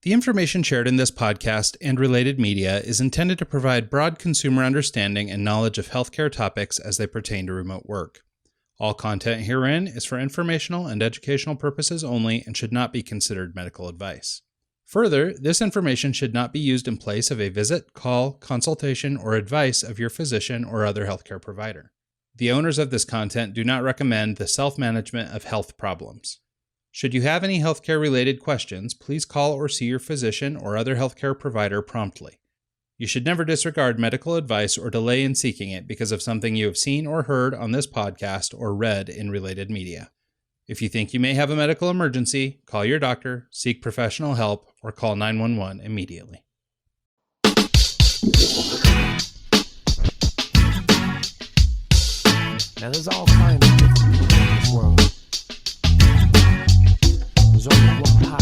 The information shared in this podcast and related media is intended to provide broad consumer understanding and knowledge of healthcare topics as they pertain to remote work. All content herein is for informational and educational purposes only and should not be considered medical advice. Further, this information should not be used in place of a visit, call, consultation, or advice of your physician or other healthcare provider. The owners of this content do not recommend the self-management of health problems. Should you have any healthcare-related questions, please call or see your physician or other healthcare provider promptly. You should never disregard medical advice or delay in seeking it because of something you have seen or heard on this podcast or read in related media. If you think you may have a medical emergency, call your doctor, seek professional help, or call 911 immediately. Now there's all kinds of different people in this world. There's only one pie.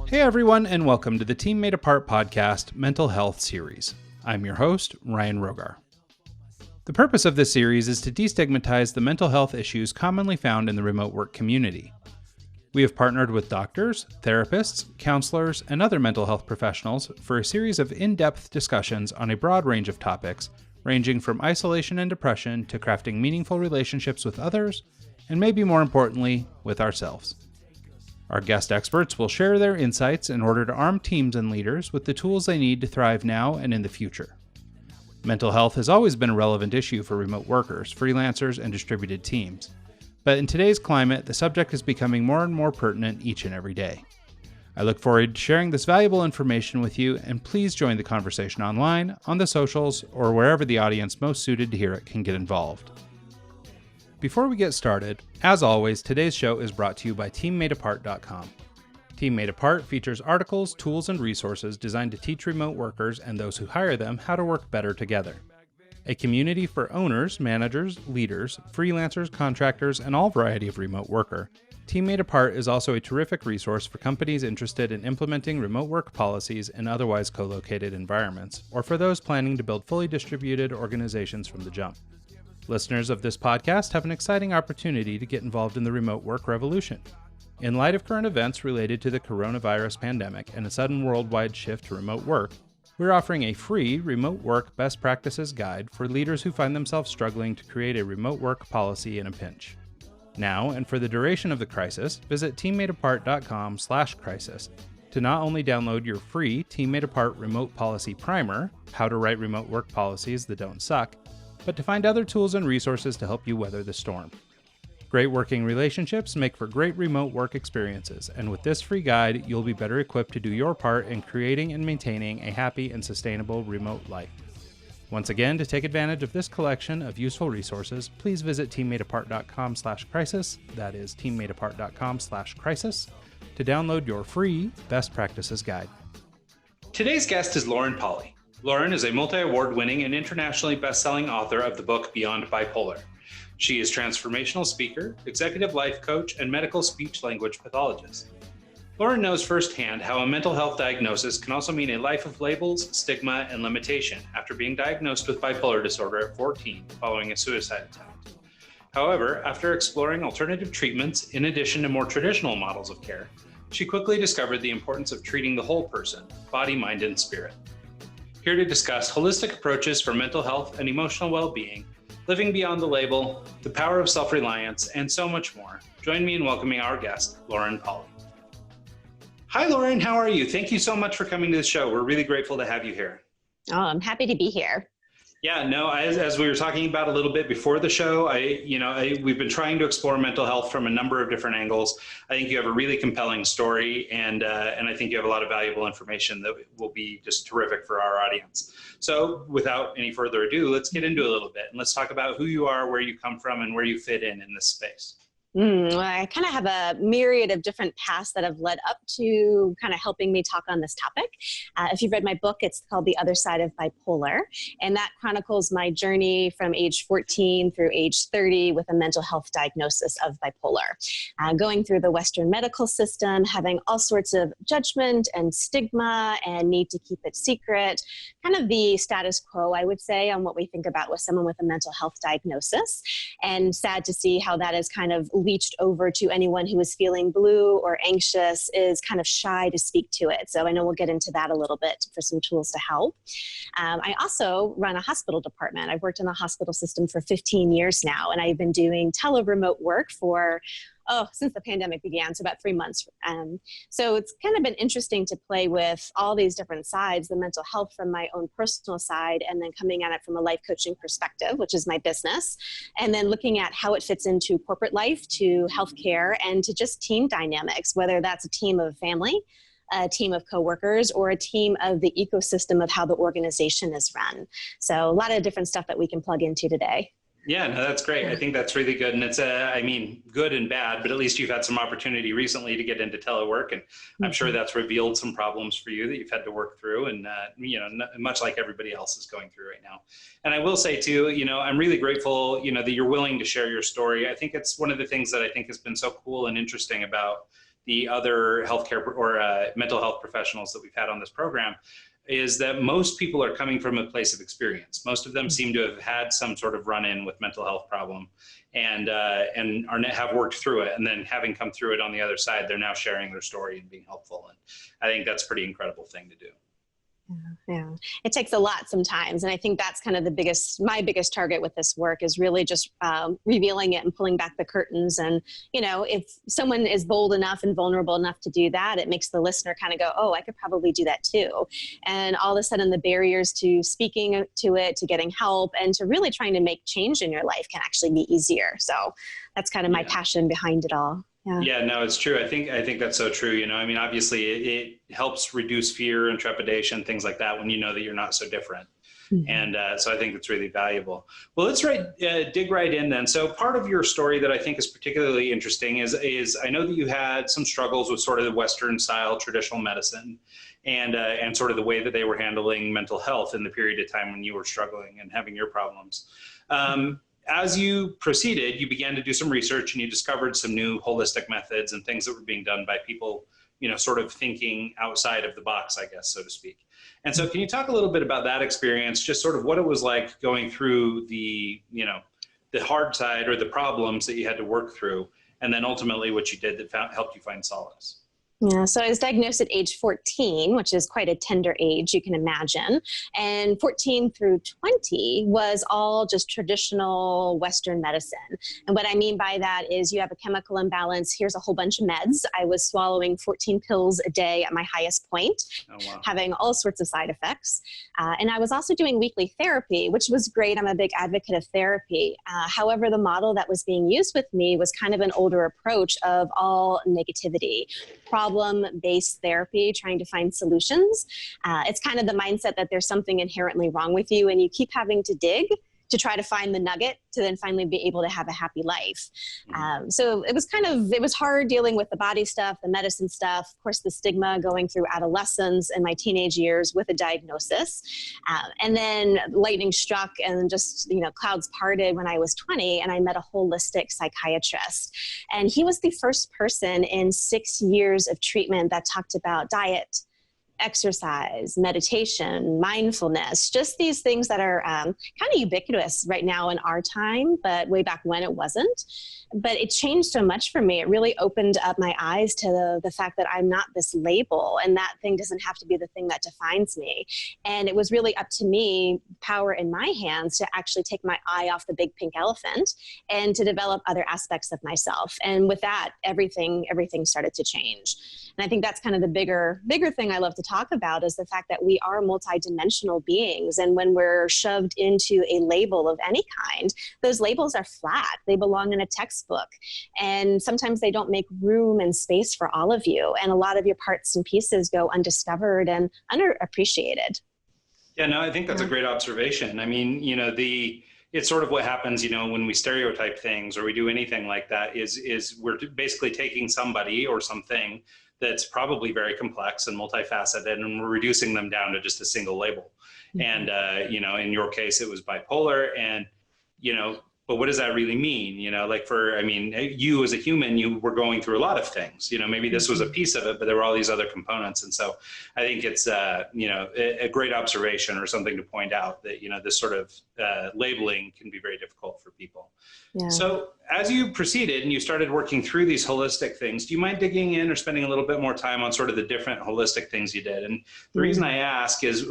Hey everyone, and welcome to the Team Made Apart podcast Mental Health Series. I'm your host, Ryan Rogar. The purpose of this series is to destigmatize the mental health issues commonly found in the remote work community. We have partnered with doctors, therapists, counselors, and other mental health professionals for a series of in-depth discussions on a broad range of topics, ranging from isolation and depression to crafting meaningful relationships with others, and maybe more importantly, with ourselves. Our guest experts will share their insights in order to arm teams and leaders with the tools they need to thrive now and in the future. Mental health has always been a relevant issue for remote workers, freelancers, and distributed teams. But in today's climate, the subject is becoming more and more pertinent each and every day. I look forward to sharing this valuable information with you, and please join the conversation online, on the socials, or wherever the audience most suited to hear it can get involved. Before we get started, as always, today's show is brought to you by TeamMadeApart.com. Team Made Apart features articles, tools, and resources designed to teach remote workers and those who hire them how to work better together. A community for owners, managers, leaders, freelancers, contractors, and all variety of remote worker, Team Made Apart is also a terrific resource for companies interested in implementing remote work policies in otherwise co-located environments, or for those planning to build fully distributed organizations from the jump. Listeners of this podcast have an exciting opportunity to get involved in the remote work revolution. In light of current events related to the coronavirus pandemic and a sudden worldwide shift to remote work, we're offering a free remote work best practices guide for leaders who find themselves struggling to create a remote work policy in a pinch. Now, and for the duration of the crisis, visit teammadeapart.com/crisis to not only download your free Team Made Apart Remote Policy Primer, how to write remote work policies that don't suck, but to find other tools and resources to help you weather the storm. Great working relationships make for great remote work experiences, and with this free guide, you'll be better equipped to do your part in creating and maintaining a happy and sustainable remote life. Once again, to take advantage of this collection of useful resources, please visit teammadeapart.com/crisis, that is teammadeapart.com/crisis, to download your free Best Practices Guide. Today's guest is Lauren Polly. Lauren is a multi-award winning and internationally best-selling author of the book Beyond Bipolar. She is transformational speaker, executive life coach, and medical speech-language pathologist. Lauren knows firsthand how a mental health diagnosis can also mean a life of labels, stigma, and limitation after being diagnosed with bipolar disorder at 14 following a suicide attempt. However, after exploring alternative treatments in addition to more traditional models of care, she quickly discovered the importance of treating the whole person, body, mind, and spirit. Here to discuss holistic approaches for mental health and emotional well-being, living beyond the label, the power of self-reliance, and so much more, join me in welcoming our guest, Lauren Polly. Hi, Lauren. How are you? Thank you so much for coming to the show. We're really grateful to have you here. Oh, I'm happy to be here. Yeah, no, as we were talking about a little bit before the show, we've been trying to explore mental health from a number of different angles. I think you have a really compelling story, and I think you have a lot of valuable information that will be just terrific for our audience. So without any further ado, let's get into it a little bit, and let's talk about who you are, where you come from, and where you fit in this space. Well, I kind of have a myriad of different paths that have led up to kind of helping me talk on this topic. If you've read my book, it's called The Other Side of Bipolar, and that chronicles my journey from age 14 through age 30 with a mental health diagnosis of bipolar. Going through the Western medical system, having all sorts of judgment and stigma and need to keep it secret, kind of the status quo, I would say, on what we think about with someone with a mental health diagnosis, and sad to see how that is kind of leached over to anyone who is feeling blue or anxious is kind of shy to speak to it. So I know we'll get into that a little bit for some tools to help. I also run a hospital department. I've worked in the hospital system for 15 years now, and I've been doing tele-remote work for since the pandemic began, so about 3 months. So it's kind of been interesting to play with all these different sides, the mental health from my own personal side, and then coming at it from a life coaching perspective, which is my business, and then looking at how it fits into corporate life, to healthcare, and to just team dynamics, whether that's a team of family, a team of coworkers, or a team of the ecosystem of how the organization is run. So a lot of different stuff that we can plug into today. Yeah, no, that's great. I think that's really good. And it's, good and bad, but at least you've had some opportunity recently to get into telework. And I'm sure that's revealed some problems for you that you've had to work through, and, much like everybody else is going through right now. And I will say too, I'm really grateful, that you're willing to share your story. I think it's one of the things that I think has been so cool and interesting about the other healthcare or mental health professionals that we've had on this program, is that most people are coming from a place of experience. Most of them seem to have had some sort of run-in with mental health problem and have worked through it. And then having come through it on the other side, they're now sharing their story and being helpful. And I think that's a pretty incredible thing to do. Yeah, it takes a lot sometimes. And I think that's kind of my biggest target with this work is really just revealing it and pulling back the curtains. And, if someone is bold enough and vulnerable enough to do that, it makes the listener kind of go, oh, I could probably do that too. And all of a sudden the barriers to speaking to it, to getting help, and to really trying to make change in your life can actually be easier. So that's kind of my passion behind it all. Yeah, no, it's true. I think that's so true. Obviously it helps reduce fear and trepidation, things like that, when you know that you're not so different. Mm-hmm. And so I think it's really valuable. Well, let's dig right in then. So part of your story that I think is particularly interesting is I know that you had some struggles with sort of the Western style traditional medicine and sort of the way that they were handling mental health in the period of time when you were struggling and having your problems. As you proceeded, you began to do some research and you discovered some new holistic methods and things that were being done by people, sort of thinking outside of the box, I guess, so to speak. And so can you talk a little bit about that experience, just sort of what it was like going through the hard side or the problems that you had to work through, and then ultimately what you did that helped you find solace? Yeah, so I was diagnosed at age 14, which is quite a tender age, you can imagine. And 14 through 20 was all just traditional Western medicine. And what I mean by that is you have a chemical imbalance. Here's a whole bunch of meds. I was swallowing 14 pills a day at my highest point, having all sorts of side effects. And I was also doing weekly therapy, which was great. I'm a big advocate of therapy. However, the model that was being used with me was kind of an older approach of all negativity, problem-based therapy, trying to find solutions. It's kind of the mindset that there's something inherently wrong with you and you keep having to dig to try to find the nugget to then finally be able to have a happy life. So it was hard dealing with the body stuff, the medicine stuff, of course, the stigma going through adolescence and my teenage years with a diagnosis. And then lightning struck and just, clouds parted when I was 20 and I met a holistic psychiatrist. And he was the first person in 6 years of treatment that talked about diet, exercise, meditation, mindfulness, just these things that are kind of ubiquitous right now in our time, but way back when it wasn't. But it changed so much for me. It really opened up my eyes to the fact that I'm not this label, and that thing doesn't have to be the thing that defines me. And it was really up to me, power in my hands, to actually take my eye off the big pink elephant and to develop other aspects of myself. And with that, everything started to change. And I think that's kind of the bigger thing I love to talk about, is the fact that we are multidimensional beings. And when we're shoved into a label of any kind, those labels are flat. They belong in a textbook. And sometimes they don't make room and space for all of you. And a lot of your parts and pieces go undiscovered and underappreciated. Yeah, no, I think that's a great observation. I mean, it's sort of what happens, when we stereotype things or we do anything like that is we're basically taking somebody or something that's probably very complex and multifaceted, and we're reducing them down to just a single label. Mm-hmm. And, in your case, it was bipolar, and, but what does that really mean? You as a human, you were going through a lot of things, maybe this was a piece of it, but there were all these other components. And so I think it's, a great observation or something to point out that, this sort of labeling can be very difficult for people. Yeah. So as you proceeded and you started working through these holistic things, do you mind digging in or spending a little bit more time on sort of the different holistic things you did? And the reason I ask is,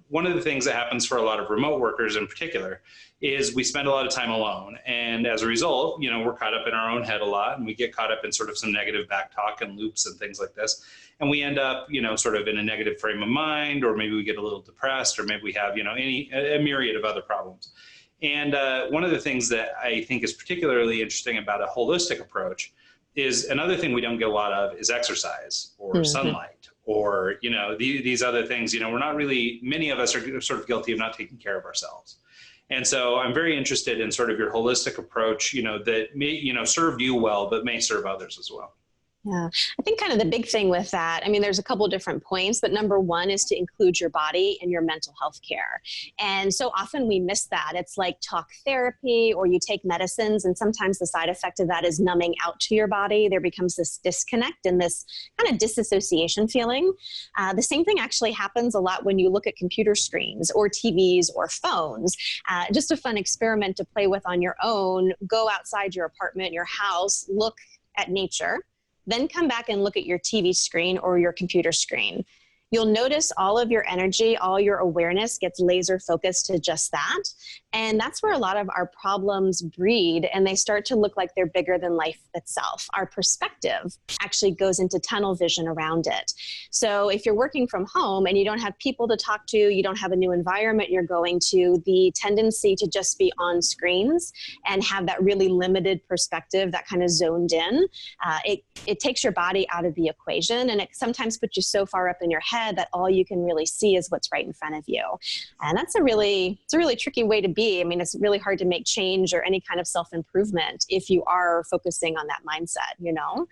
one of the things that happens for a lot of remote workers in particular is we spend a lot of time alone. And as a result, we're caught up in our own head a lot, and we get caught up in sort of some negative back talk and loops and things like this. And we end up, sort of in a negative frame of mind, or maybe we get a little depressed, or maybe we have, a myriad of other problems. And one of the things that I think is particularly interesting about a holistic approach is another thing we don't get a lot of is exercise or sunlight or, these other things. We're not really, many of us are sort of guilty of not taking care of ourselves. And so I'm very interested in sort of your holistic approach, that may, served you well, but may serve others as well. Yeah, I think kind of the big thing with that, I mean, there's a couple different points, but number one is to include your body in your mental health care. And so often we miss that. It's like talk therapy, or you take medicines, and sometimes the side effect of that is numbing out to your body. There becomes this disconnect and this kind of disassociation feeling. The same thing actually happens a lot when you look at computer screens or TVs or phones. Just a fun experiment to play with on your own. Go outside your apartment, your house, look at nature. Then come back and look at your TV screen or your computer screen. You'll notice all of your energy, all your awareness gets laser focused to just that. And that's where a lot of our problems breed, and they start to look like they're bigger than life itself. Our perspective actually goes into tunnel vision around it. So if you're working from home and you don't have people to talk to, you don't have a new environment you're going to, the tendency to just be on screens and have that really limited perspective, that kind of zoned in, it takes your body out of the equation, and it sometimes puts you so far up in your head that all you can really see is what's right in front of you. And that's a really tricky way to be. I mean, it's really hard to make change or any kind of self-improvement if you are focusing on that mindset,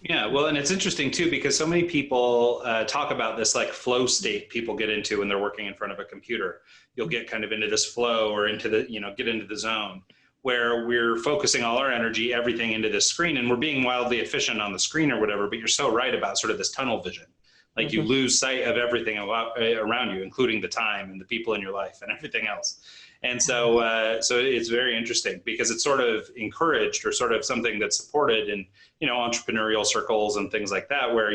Yeah, well, and it's interesting too, because so many people talk about this like flow state people get into when they're working in front of a computer. You'll get kind of into this flow or into the, get into the zone where we're focusing all our energy, everything into this screen, and we're being wildly efficient on the screen or whatever, but you're so right about sort of this tunnel vision. Like you lose sight of everything around you, including the time and the people in your life and everything else. And so it's very interesting because it's sort of encouraged or sort of something that's supported in, entrepreneurial circles and things like that, where,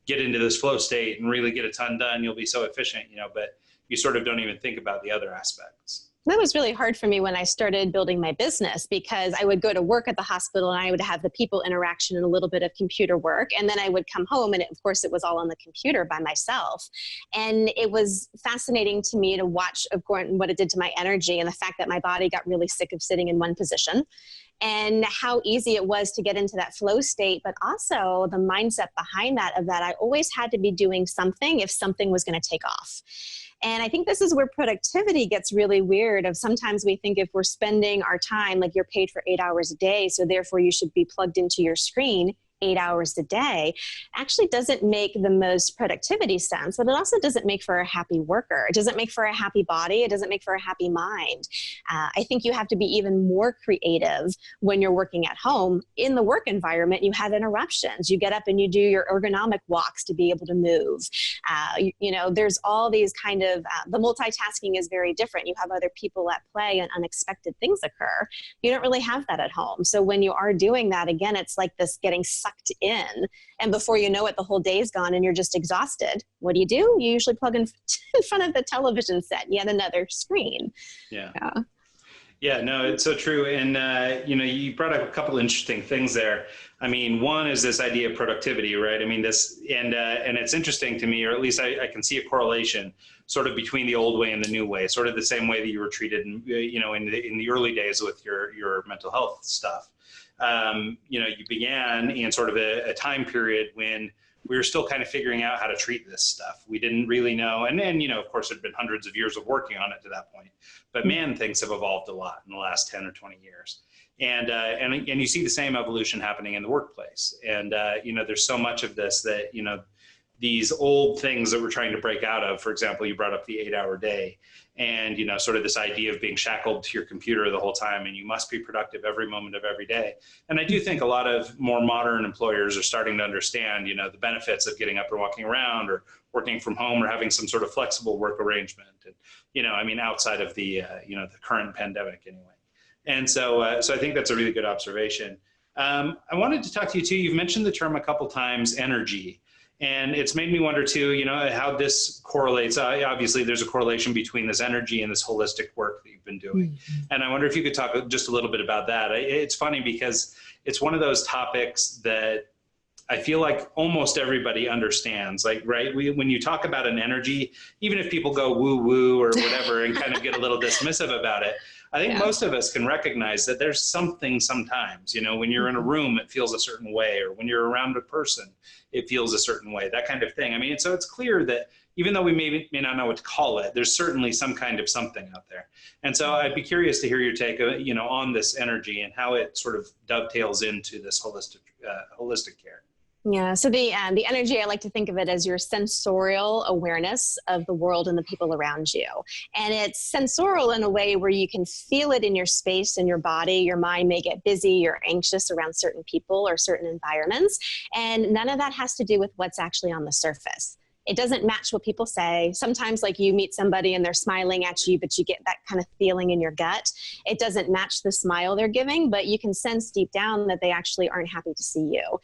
get into this flow state and really get a ton done. You'll be so efficient, but you sort of don't even think about the other aspects. That was really hard for me when I started building my business, because I would go to work at the hospital and I would have the people interaction and a little bit of computer work. And then I would come home and of course it was all on the computer by myself. And it was fascinating to me to watch what it did to my energy, and the fact that my body got really sick of sitting in one position, and how easy it was to get into that flow state, but also the mindset behind that I always had to be doing something if something was going to take off. And I think this is where productivity gets really weird. Of sometimes we think if we're spending our time, like you're paid for 8 hours a day, so therefore you should be plugged into your screen 8 hours a day, actually doesn't make the most productivity sense, but it also doesn't make for a happy worker. It doesn't make for a happy body. It doesn't make for a happy mind. I think you have to be even more creative when you're working at home. In the work environment, you have interruptions. You get up and you do your ergonomic walks to be able to move. There's all these kind of, the multitasking is very different. You have other people at play and unexpected things occur. You don't really have that at home. So when you are doing that, again, it's like this getting sucked in, and before you know it, the whole day is gone and you're just exhausted. What do? You usually plug in front of the television set, yet another screen. Yeah, no, it's so true. And, you brought up a couple interesting things there. I mean, one is this idea of productivity, right? I mean, and it's interesting to me, or at least I can see a correlation sort of between the old way and the new way, sort of the same way that you were treated, in the early days with your mental health stuff. You began in sort of a time period when we were still kind of figuring out how to treat this stuff. We didn't really know. And then, of course, there'd been hundreds of years of working on it to that point. But man, things have evolved a lot in the last 10 or 20 years. And you see the same evolution happening in the workplace. And, there's so much of this that, these old things that we're trying to break out of. For example, you brought up the 8-hour day and, sort of this idea of being shackled to your computer the whole time, and you must be productive every moment of every day. And I do think a lot of more modern employers are starting to understand, the benefits of getting up and walking around, or working from home, or having some sort of flexible work arrangement. And, outside of the, the current pandemic anyway. And so I think that's a really good observation. I wanted to talk to you too. You've mentioned the term a couple times, energy. And it's made me wonder too, how this correlates. Obviously, there's a correlation between this energy and this holistic work that you've been doing. Mm-hmm. And I wonder if you could talk just a little bit about that. It's funny because it's one of those topics that I feel like almost everybody understands. Like, right, when you talk about an energy, even if people go woo-woo or whatever and kind of get a little dismissive about it, I think most of us can recognize that there's something sometimes, when you're in a room, it feels a certain way, or when you're around a person, it feels a certain way, that kind of thing. I mean, so it's clear that even though we may not know what to call it, there's certainly some kind of something out there. And so I'd be curious to hear your take, on this energy and how it sort of dovetails into this holistic care. Yeah, so the energy, I like to think of it as your sensorial awareness of the world and the people around you. And it's sensorial in a way where you can feel it in your space and your body. Your mind may get busy, you're anxious around certain people or certain environments. And none of that has to do with what's actually on the surface. It doesn't match what people say. Sometimes like you meet somebody and they're smiling at you, but you get that kind of feeling in your gut. It doesn't match the smile they're giving, but you can sense deep down that they actually aren't happy to see you.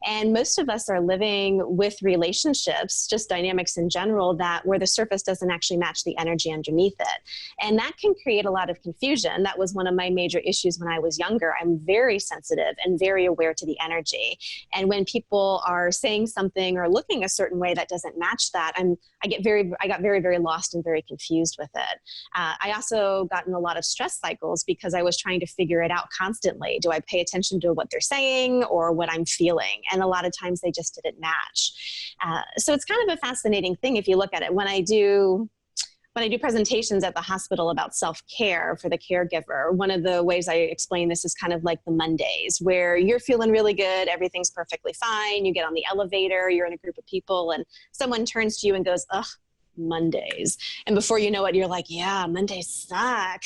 And most of us are living with relationships, just dynamics in general, that where the surface doesn't actually match the energy underneath it. And that can create a lot of confusion. That was one of my major issues when I was younger. I'm very sensitive and very aware to the energy. And when people are saying something or looking a certain way that doesn't match that, I got very, very lost and very confused with it. I also got in a lot of stress cycles because I was trying to figure it out constantly. Do I pay attention to what they're saying or what I'm feeling? And a lot of times they just didn't match. So it's kind of a fascinating thing if you look at it. When I do presentations at the hospital about self-care for the caregiver, one of the ways I explain this is kind of like the Mondays, where you're feeling really good, everything's perfectly fine, you get on the elevator, you're in a group of people, and someone turns to you and goes, ugh, Mondays. And before you know it, you're like, yeah, Mondays suck.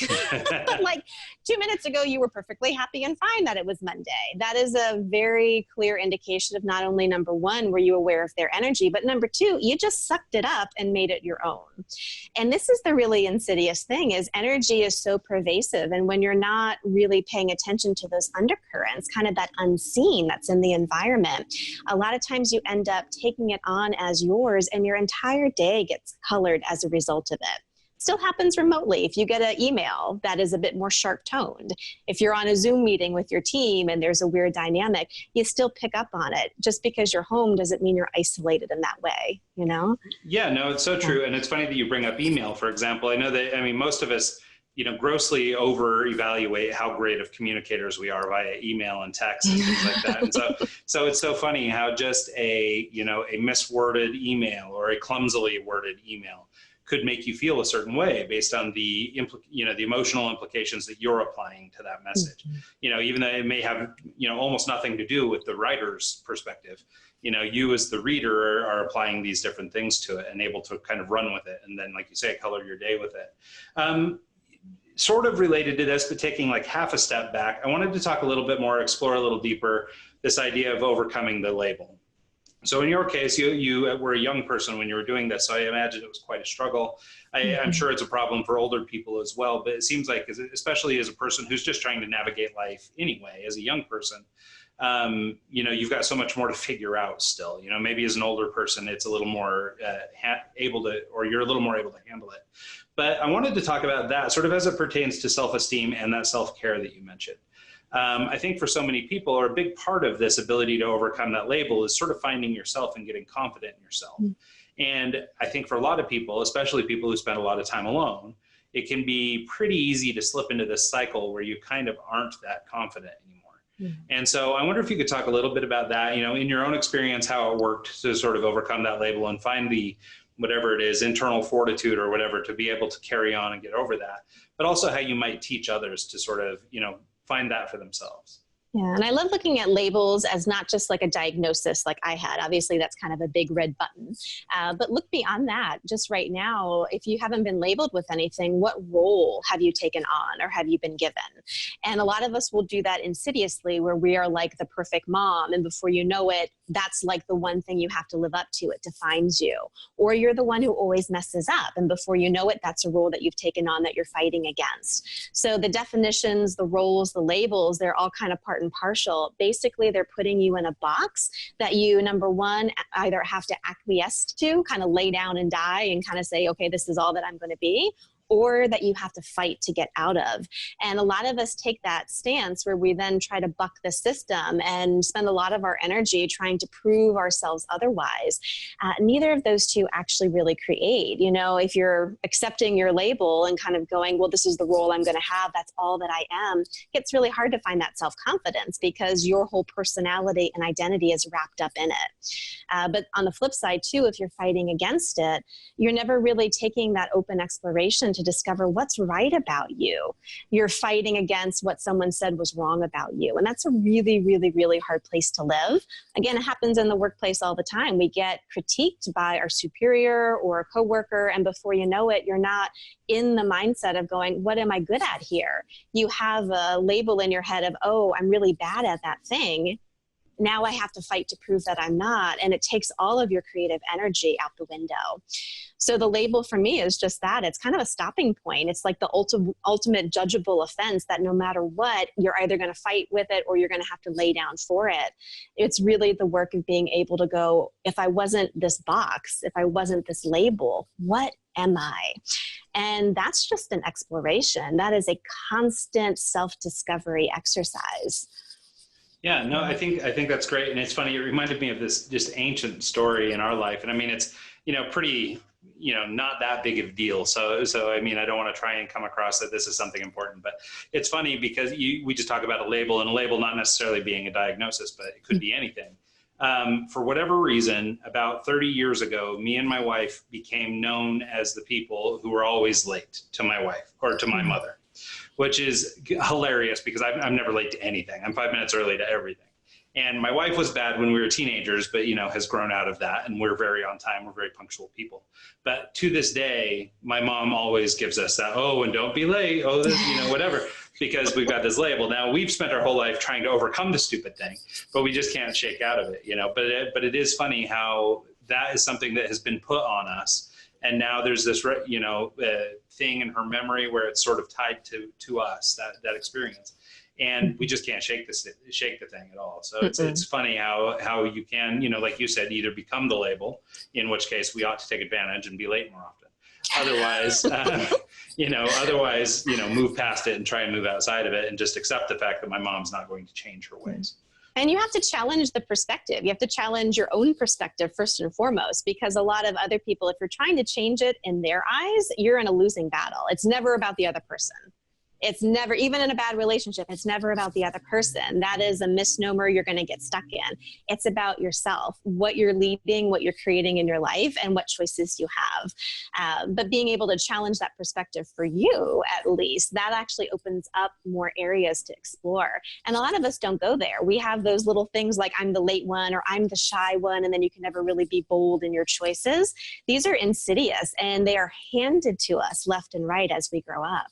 But like 2 minutes ago, you were perfectly happy and fine that it was Monday. That is a very clear indication of not only, number one, were you aware of their energy, but number two, you just sucked it up and made it your own. And this is the really insidious thing, is energy is so pervasive. And when you're not really paying attention to those undercurrents, kind of that unseen that's in the environment, a lot of times you end up taking it on as yours, and your entire day gets colored as a result of it. Still happens remotely. If you get an email that is a bit more sharp toned, if you're on a Zoom meeting with your team and there's a weird dynamic, you still pick up on it. Just because you're home doesn't mean you're isolated in that way, Yeah, no, it's so true. And it's funny that you bring up email, for example. I know that, most of us, grossly over-evaluate how great of communicators we are via email and text and things like that. And so it's so funny how just a misworded email or a clumsily worded email could make you feel a certain way based on the emotional implications that you're applying to that message. Mm-hmm. Even though it may have, almost nothing to do with the writer's perspective, you as the reader are applying these different things to it and able to kind of run with it. And then, like you say, color your day with it. Sort of related to this, but taking like half a step back, I wanted to talk a little bit more, explore a little deeper, this idea of overcoming the label. So in your case, you were a young person when you were doing this, so I imagine it was quite a struggle. I'm sure it's a problem for older people as well, but it seems like, especially as a person who's just trying to navigate life anyway, as a young person, you've got so much more to figure out still. Maybe as an older person, it's a little more you're a little more able to handle it. But I wanted to talk about that sort of as it pertains to self-esteem and that self-care that you mentioned. I think for so many people, or a big part of this ability to overcome that label is sort of finding yourself and getting confident in yourself. Mm-hmm. And I think for a lot of people, especially people who spend a lot of time alone, it can be pretty easy to slip into this cycle where you kind of aren't that confident anymore. Mm-hmm. And so I wonder if you could talk a little bit about that, in your own experience, how it worked to sort of overcome that label and find the, whatever it is, internal fortitude or whatever, to be able to carry on and get over that, but also how you might teach others to sort of, find that for themselves. Yeah, and I love looking at labels as not just like a diagnosis like I had. Obviously, that's kind of a big red button. But look beyond that. Just right now, if you haven't been labeled with anything, what role have you taken on or have you been given? And a lot of us will do that insidiously, where we are like the perfect mom. And before you know it, that's like the one thing you have to live up to. It defines you. Or you're the one who always messes up. And before you know it, that's a role that you've taken on that you're fighting against. So the definitions, the roles, the labels, they're all kind of part and partial. Basically, they're putting you in a box that you, number one, either have to acquiesce to, kind of lay down and die and kind of say, okay, this is all that I'm going to be, or that you have to fight to get out of. And a lot of us take that stance where we then try to buck the system and spend a lot of our energy trying to prove ourselves otherwise. Neither of those two actually really create. You know, if you're accepting your label and kind of going, well, this is the role I'm going to have, that's all that I am, it's really hard to find that self-confidence because your whole personality and identity is wrapped up in it. But on the flip side too, if you're fighting against it, you're never really taking that open exploration to discover what's right about you. You're fighting against what someone said was wrong about you. And that's a really, really, really hard place to live. Again, it happens in the workplace all the time. We get critiqued by our superior or a coworker, and before you know it, you're not in the mindset of going, what am I good at here? You have a label in your head of, oh, I'm really bad at that thing. Now I have to fight to prove that I'm not. And it takes all of your creative energy out the window. So the label for me is just that. It's kind of a stopping point. It's like the ultimate judgeable offense that no matter what, you're either going to fight with it or you're going to have to lay down for it. It's really the work of being able to go, if I wasn't this box, if I wasn't this label, what am I? And that's just an exploration. That is a constant self-discovery exercise. Yeah, no, I think that's great. And it's funny, it reminded me of this just ancient story in our life. And I mean, it's, pretty, not that big of a deal. So I mean, I don't want to try and come across that this is something important, but it's funny because we just talk about a label, and a label not necessarily being a diagnosis, but it could be anything. For whatever reason, about 30 years ago, me and my wife became known as the people who were always late to my wife or to my mother, which is hilarious because I'm never late to anything. I'm 5 minutes early to everything. And my wife was bad when we were teenagers, but, has grown out of that. And we're very on time. We're very punctual people. But to this day, my mom always gives us that, oh, and don't be late. Oh, this, whatever, because we've got this label. Now, we've spent our whole life trying to overcome the stupid thing, but we just can't shake out of it, But it is funny how that is something that has been put on us. And now there's this, thing in her memory where it's sort of tied to us, that experience. And we just can't shake the thing at all. So it's funny how you can, like you said, either become the label, in which case we ought to take advantage and be late more often. Otherwise, move past it and try and move outside of it and just accept the fact that my mom's not going to change her ways. And you have to challenge the perspective. You have to challenge your own perspective first and foremost, because a lot of other people, if you're trying to change it in their eyes, you're in a losing battle. It's never about the other person. It's never, even in a bad relationship, it's never about the other person. That is a misnomer you're going to get stuck in. It's about yourself, what you're leading, what you're creating in your life, and what choices you have. But being able to challenge that perspective for you, at least, that actually opens up more areas to explore. And a lot of us don't go there. We have those little things like I'm the late one or I'm the shy one, and then you can never really be bold in your choices. These are insidious, and they are handed to us left and right as we grow up.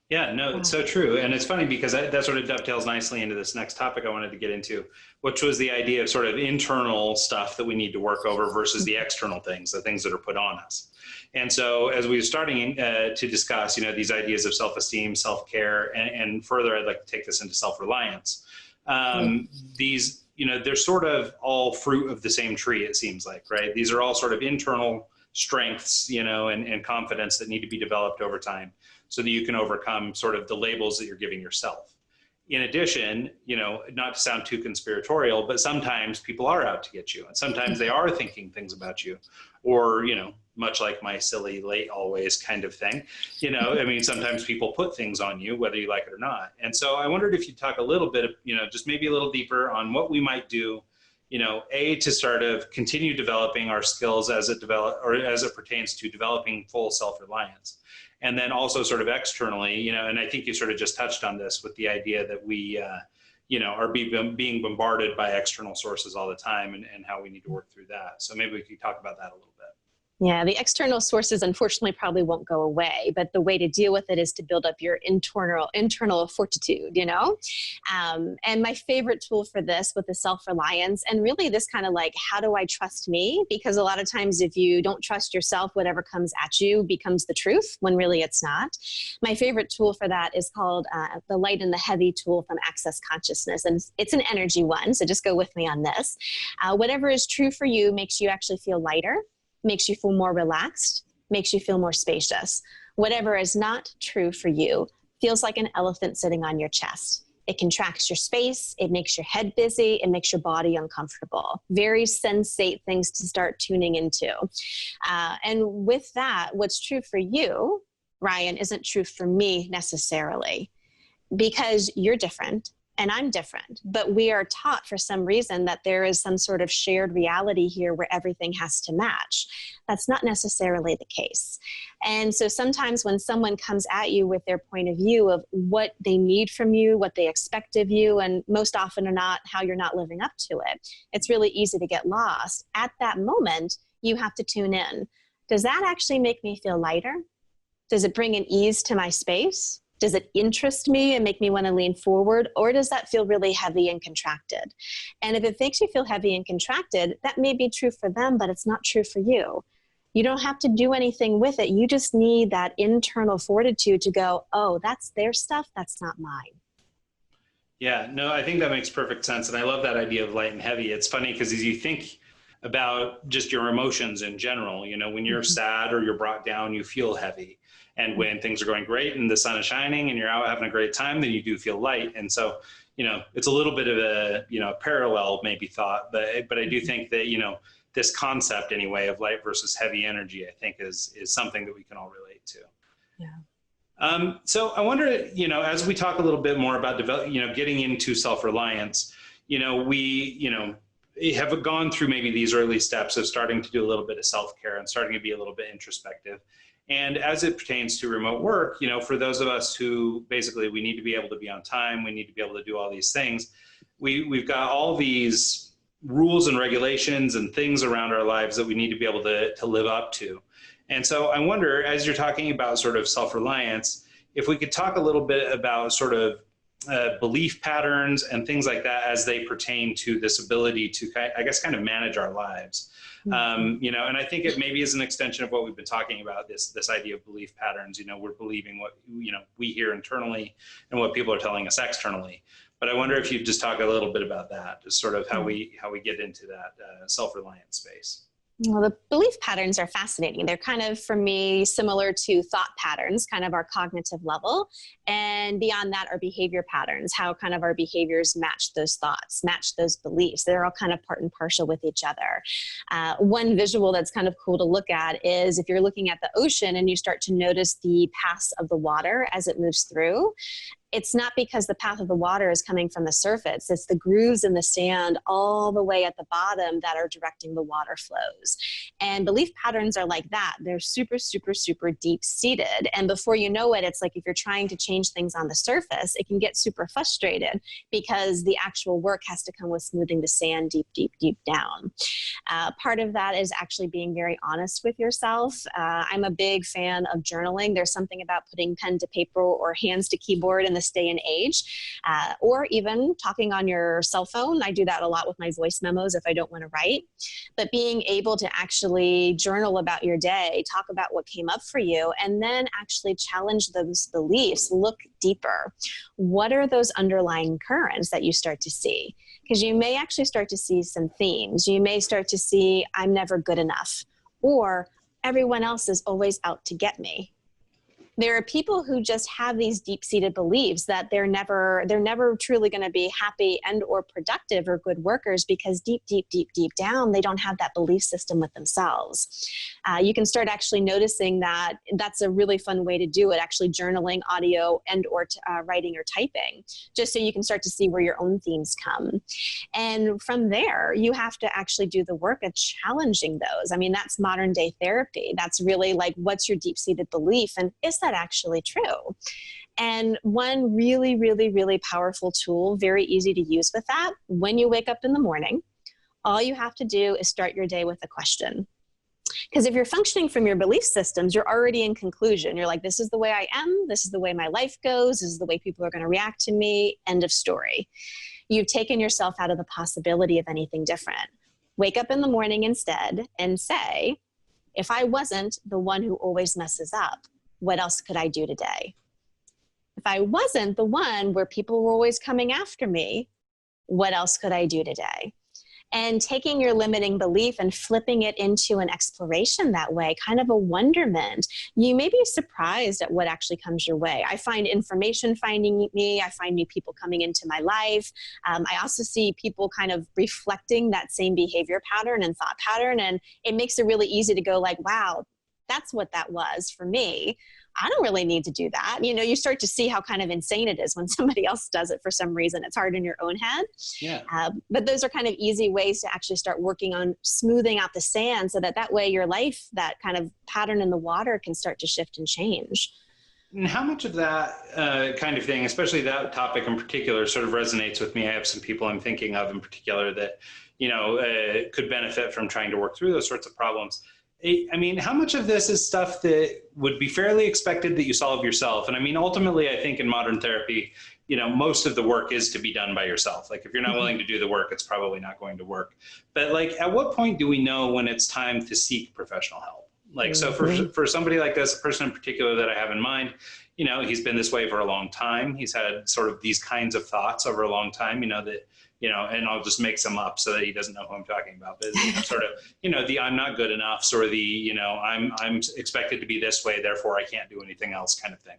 Yeah, no, it's so true. And it's funny because that sort of dovetails nicely into this next topic I wanted to get into, which was the idea of sort of internal stuff that we need to work over versus the external things, the things that are put on us. And so as we were starting to discuss, these ideas of self-esteem, self-care, and further, I'd like to take this into self-reliance. These, they're sort of all fruit of the same tree, it seems like, right? These are all sort of internal strengths, and confidence that need to be developed over time, so that you can overcome sort of the labels that you're giving yourself. In addition, not to sound too conspiratorial, but sometimes people are out to get you, and sometimes they are thinking things about you, or, much like my silly late always kind of thing, sometimes people put things on you, whether you like it or not. And so I wondered if you'd talk a little bit, just maybe a little deeper on what we might do, to sort of continue developing our skills as it pertains to developing full self-reliance. And then also sort of externally, and I think you sort of just touched on this with the idea that we, are being bombarded by external sources all the time, and how we need to work through that. So maybe we could talk about that a little bit. Yeah, the external sources unfortunately probably won't go away, but the way to deal with it is to build up your internal fortitude, and my favorite tool for this with the self-reliance, and really this kind of like, how do I trust me? Because a lot of times if you don't trust yourself, whatever comes at you becomes the truth when really it's not. My favorite tool for that is called the light and the heavy tool from Access Consciousness. And it's an energy one, so just go with me on this. Whatever is true for you makes you actually feel lighter, makes you feel more relaxed, makes you feel more spacious. Whatever is not true for you feels like an elephant sitting on your chest. It contracts your space, it makes your head busy, it makes your body uncomfortable. Very sensate things to start tuning into. And with that, what's true for you, Ryan, isn't true for me necessarily, because you're different. And I'm different, but we are taught for some reason that there is some sort of shared reality here where everything has to match. That's not necessarily the case. And so sometimes when someone comes at you with their point of view of what they need from you, what they expect of you, and most often or not, how you're not living up to it, it's really easy to get lost. At that moment, you have to tune in. Does that actually make me feel lighter? Does it bring an ease to my space? Does it interest me and make me want to lean forward? Or does that feel really heavy and contracted? And if it makes you feel heavy and contracted, that may be true for them, but it's not true for you. You don't have to do anything with it. You just need that internal fortitude to go, oh, that's their stuff, that's not mine. Yeah, no, I think that makes perfect sense. And I love that idea of light and heavy. It's funny because as you think about just your emotions in general, when you're sad or you're brought down, you feel heavy. And when things are going great and the sun is shining and you're out having a great time, then you do feel light. And so, it's a little bit of a, parallel maybe thought, but I do think that, this concept anyway of light versus heavy energy, I think is something that we can all relate to. Yeah. So I wonder, as we talk a little bit more about getting into self-reliance, we, have gone through maybe these early steps of starting to do a little bit of self-care and starting to be a little bit introspective. And as it pertains to remote work, for those of us who basically we need to be able to be on time, we need to be able to do all these things, we've got all these rules and regulations and things around our lives that we need to be able to live up to. And so I wonder, as you're talking about sort of self-reliance, if we could talk a little bit about sort of belief patterns and things like that as they pertain to this ability to, I guess, kind of manage our lives. And I think it maybe is an extension of what we've been talking about, this idea of belief patterns. We're believing what, we hear internally and what people are telling us externally. But I wonder if you'd just talk a little bit about that, just sort of how we get into that self-reliant space. Well, the belief patterns are fascinating. They're kind of, for me, similar to thought patterns, kind of our cognitive level. And beyond that, our behavior patterns, how kind of our behaviors match those thoughts, match those beliefs. They're all kind of part and parcel with each other. One visual that's kind of cool to look at is if you're looking at the ocean and you start to notice the paths of the water as it moves through. It's not because the path of the water is coming from the surface. It's the grooves in the sand all the way at the bottom that are directing the water flows. And belief patterns are like that. They're super, super, super deep seated. And before you know it, it's like if you're trying to change things on the surface, it can get super frustrated because the actual work has to come with smoothing the sand deep, deep, deep down. Part of that is actually being very honest with yourself. I'm a big fan of journaling. There's something about putting pen to paper or hands to keyboard in this day and age, or even talking on your cell phone. I do that a lot with my voice memos if I don't want to write. But being able to actually journal about your day, talk about what came up for you, and then actually challenge those beliefs, look deeper. What are those underlying currents that you start to see? Because you may actually start to see some themes. You may start to see, I'm never good enough, or everyone else is always out to get me. There are people who just have these deep-seated beliefs that they're never truly going to be happy and or productive or good workers because deep, deep, deep, deep down, they don't have that belief system with themselves. You can start actually noticing that that's a really fun way to do it, actually journaling, audio, and or writing or typing, just so you can start to see where your own themes come. And from there, you have to actually do the work of challenging those. I mean, that's modern day therapy. That's really like, what's your deep-seated belief? And is that actually true? And one really, really, really powerful tool, very easy to use with that, when you wake up in the morning, all you have to do is start your day with a question. Because if you're functioning from your belief systems, you're already in conclusion. You're like, this is the way I am. This is the way my life goes. This is the way people are going to react to me. End of story. You've taken yourself out of the possibility of anything different. Wake up in the morning instead and say, if I wasn't the one who always messes up, what else could I do today? If I wasn't the one where people were always coming after me, what else could I do today? And taking your limiting belief and flipping it into an exploration that way, kind of a wonderment, you may be surprised at what actually comes your way. I find information finding me. I find new people coming into my life. I also see people kind of reflecting that same behavior pattern and thought pattern. And it makes it really easy to go like, wow, that's what that was for me. I don't really need to do that. You know, you start to see how kind of insane it is when somebody else does it for some reason. It's hard in your own head. Yeah. But those are kind of easy ways to actually start working on smoothing out the sand so that way your life, that kind of pattern in the water, can start to shift and change. And how much of that kind of thing, especially that topic in particular, sort of resonates with me? I have some people I'm thinking of in particular that, you know, could benefit from trying to work through those sorts of problems. I mean, how much of this is stuff that would be fairly expected that you solve yourself? And I mean, ultimately, I think in modern therapy, you know, most of the work is to be done by yourself. Like if you're not willing to do the work, it's probably not going to work. But like, at what point do we know when it's time to seek professional help? Like, so for somebody like this, a person in particular that I have in mind, you know, he's been this way for a long time. He's had sort of these kinds of thoughts over a long time, you know, that, you know, and I'll just make some up so that he doesn't know who I'm talking about. But you know, sort of, you know, the I'm not good enough, sort of the, you know, I'm expected to be this way, therefore I can't do anything else kind of thing.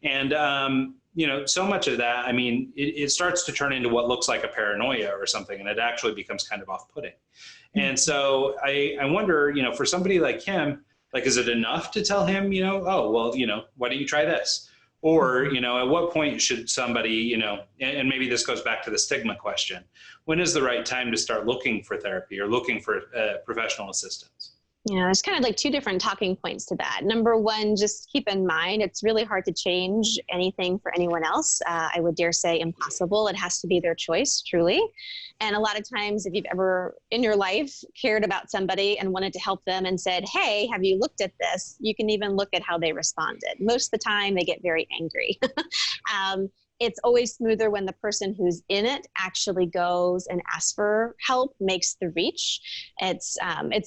And, you know, so much of that, I mean, it starts to turn into what looks like a paranoia or something, and it actually becomes kind of off-putting. And so I wonder, you know, for somebody like him, like, is it enough to tell him, you know, oh, well, you know, why don't you try this? Or, you know, at what point should somebody, you know, and maybe this goes back to the stigma question, when is the right time to start looking for therapy or looking for professional assistance? Yeah, there's kind of like two different talking points to that. Number one, just keep in mind, it's really hard to change anything for anyone else. I would dare say impossible. It has to be their choice, truly. And a lot of times, if you've ever in your life cared about somebody and wanted to help them and said, hey, have you looked at this? You can even look at how they responded. Most of the time, they get very angry. It's always smoother when the person who's in it actually goes and asks for help, makes the reach. It's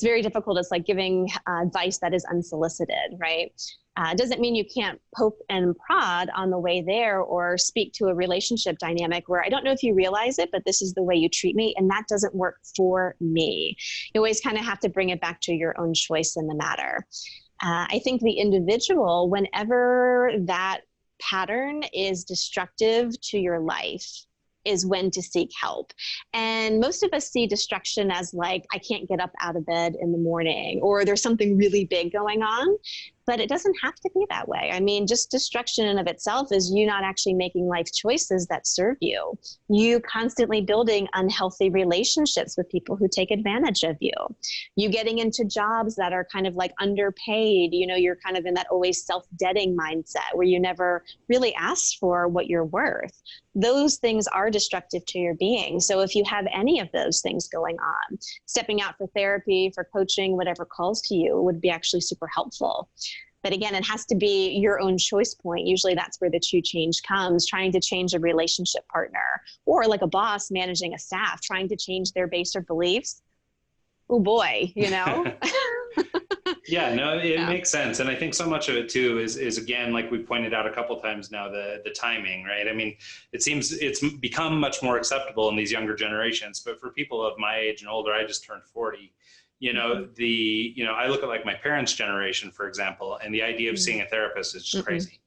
very difficult. It's like giving advice that is unsolicited, right? It doesn't mean you can't poke and prod on the way there or speak to a relationship dynamic where I don't know if you realize it, but this is the way you treat me, and that doesn't work for me. You always kind of have to bring it back to your own choice in the matter. I think the individual, whenever that pattern is destructive to your life, is when to seek help. And most of us see destruction as like, I can't get up out of bed in the morning, or there's something really big going on. But it doesn't have to be that way. I mean, just destruction in of itself is you not actually making life choices that serve you. You constantly building unhealthy relationships with people who take advantage of you. You getting into jobs that are kind of like underpaid. You know, you're kind of in that always self-debting mindset where you never really ask for what you're worth. Those things are destructive to your being. So if you have any of those things going on, stepping out for therapy, for coaching, whatever calls to you would be actually super helpful. But again, it has to be your own choice point. Usually that's where the true change comes, trying to change a relationship partner, or like a boss managing a staff, trying to change their base or beliefs. Oh boy, you know? Yeah, no, it makes sense. And I think so much of it too is again, like we pointed out a couple times now, the timing, right? I mean, it seems it's become much more acceptable in these younger generations, but for people of my age and older, I just turned 40. You know, I look at like my parents' generation, for example, and the idea of seeing a therapist is just crazy,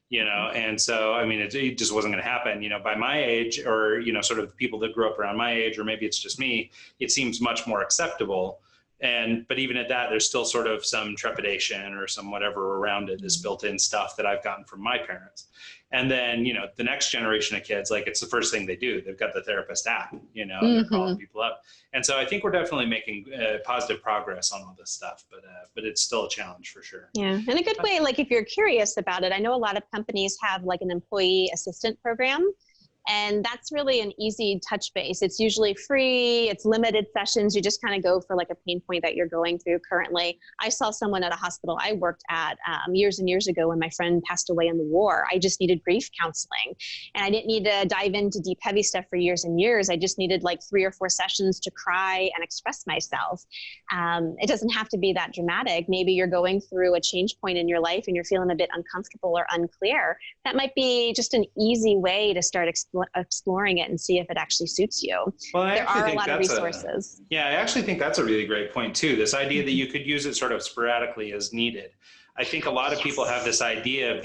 you know? And so, I mean, it just wasn't going to happen, you know, by my age, or, you know, sort of the people that grew up around my age, or maybe it's just me, it seems much more acceptable. But even at that, there's still sort of some trepidation or some whatever around it, this built-in stuff that I've gotten from my parents. And then, you know, the next generation of kids, like it's the first thing they do. They've got the therapist app, you know, and they're calling people up. And so I think we're definitely making positive progress on all this stuff, but it's still a challenge for sure. Yeah, in a good way, like if you're curious about it, I know a lot of companies have like an employee assistant program. And that's really an easy touch base. It's usually free, it's limited sessions. You just kind of go for like a pain point that you're going through currently. I saw someone at a hospital I worked at years and years ago when my friend passed away in the war. I just needed grief counseling, and I didn't need to dive into deep, heavy stuff for years and years. I just needed like 3 or 4 sessions to cry and express myself. It doesn't have to be that dramatic. Maybe you're going through a change point in your life and you're feeling a bit uncomfortable or unclear. That might be just an easy way to start exploring it and see if it actually suits you. Well, there are a lot of resources. I actually think that's a really great point too. This idea that you could use it sort of sporadically as needed. I think a lot of people have this idea of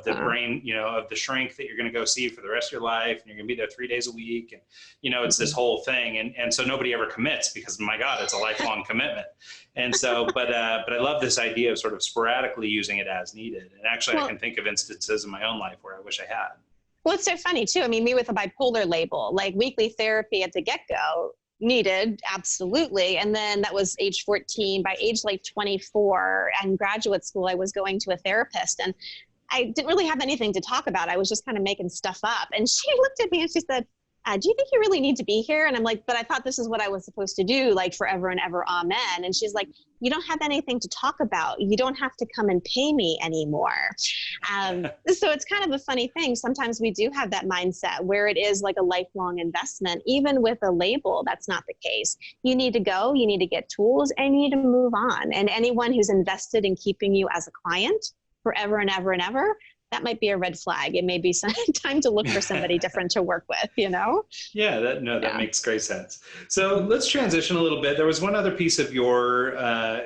the brain, of the shrink that you're going to go see for the rest of your life, and you're going to be there 3 days a week, and it's this whole thing, and so nobody ever commits because, my God, it's a lifelong commitment. And so, but I love this idea of sort of sporadically using it as needed. And actually, I can think of instances in my own life where I wish I had. Well, it's so funny too. I mean, me with a bipolar label, like weekly therapy at the get-go, needed, absolutely. And then that was age 14. By age like 24 and graduate school, I was going to a therapist, and I didn't really have anything to talk about. I was just kind of making stuff up. And she looked at me and she said, do you think you really need to be here? And I'm like, but I thought this is what I was supposed to do, like forever and ever, amen. And she's like, you don't have anything to talk about. You don't have to come and pay me anymore. So it's kind of a funny thing. Sometimes we do have that mindset where it is like a lifelong investment. Even with a label, that's not the case. You need to go, you need to get tools, and you need to move on. And anyone who's invested in keeping you as a client forever and ever and ever, that might be a red flag. It may be some time to look for somebody different to work with, Yeah, that makes great sense. So let's transition a little bit. There was one other piece of your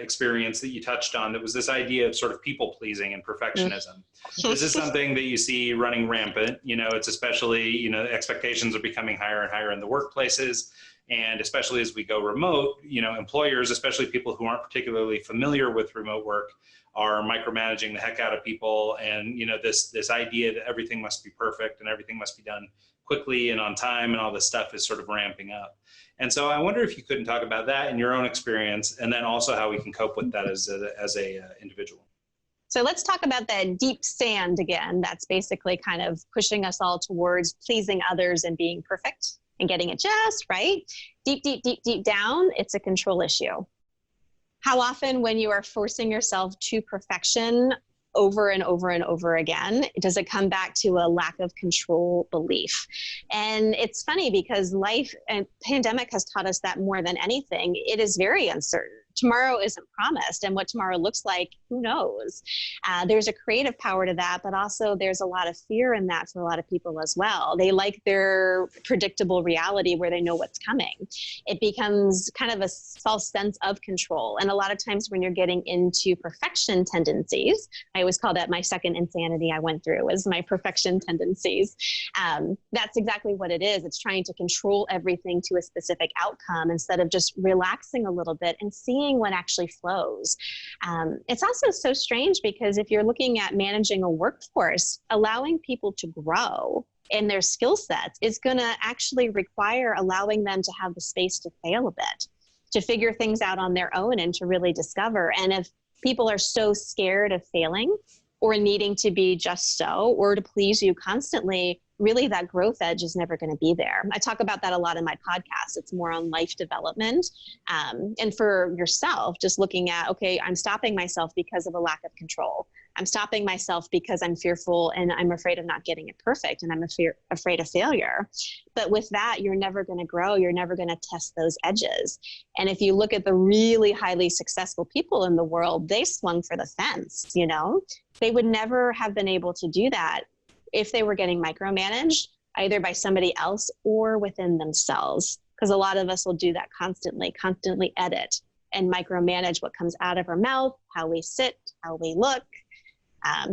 experience that you touched on that was this idea of sort of people pleasing and perfectionism. This is something that you see running rampant. It's especially, expectations are becoming higher and higher in the workplaces. And especially as we go remote, employers, especially people who aren't particularly familiar with remote work, are micromanaging the heck out of people. And, this idea that everything must be perfect and everything must be done quickly and on time and all this stuff is sort of ramping up. And so I wonder if you couldn't talk about that in your own experience, and then also how we can cope with that as a individual. So let's talk about that deep sand again. That's basically kind of pushing us all towards pleasing others and being perfect and getting it just right. Deep, deep, deep, deep down, it's a control issue. How often when you are forcing yourself to perfection over and over and over again, does it come back to a lack of control belief? And it's funny because life and pandemic has taught us that more than anything. It is very uncertain. Tomorrow isn't promised, and what tomorrow looks like, who knows? There's a creative power to that, but also there's a lot of fear in that for a lot of people as well. They like their predictable reality where they know what's coming. It becomes kind of a false sense of control. And a lot of times when you're getting into perfection tendencies, I always call that my second insanity I went through, was my perfection tendencies. That's exactly what it is. It's trying to control everything to a specific outcome instead of just relaxing a little bit and seeing what actually flows. It's also so strange because if you're looking at managing a workforce, allowing people to grow in their skill sets is going to actually require allowing them to have the space to fail a bit, to figure things out on their own and to really discover. And if people are so scared of failing or needing to be just so or to please you constantly, really that growth edge is never going to be there. I talk about that a lot in my podcast. It's more on life development. And for yourself, just looking at, okay, I'm stopping myself because of a lack of control. I'm stopping myself because I'm fearful and I'm afraid of not getting it perfect and I'm afraid of failure. But with that, you're never going to grow. You're never going to test those edges. And if you look at the really highly successful people in the world, they swung for the fence, They would never have been able to do that if they were getting micromanaged either by somebody else or within themselves. Because a lot of us will do that constantly edit and micromanage what comes out of our mouth, how we sit, how we look.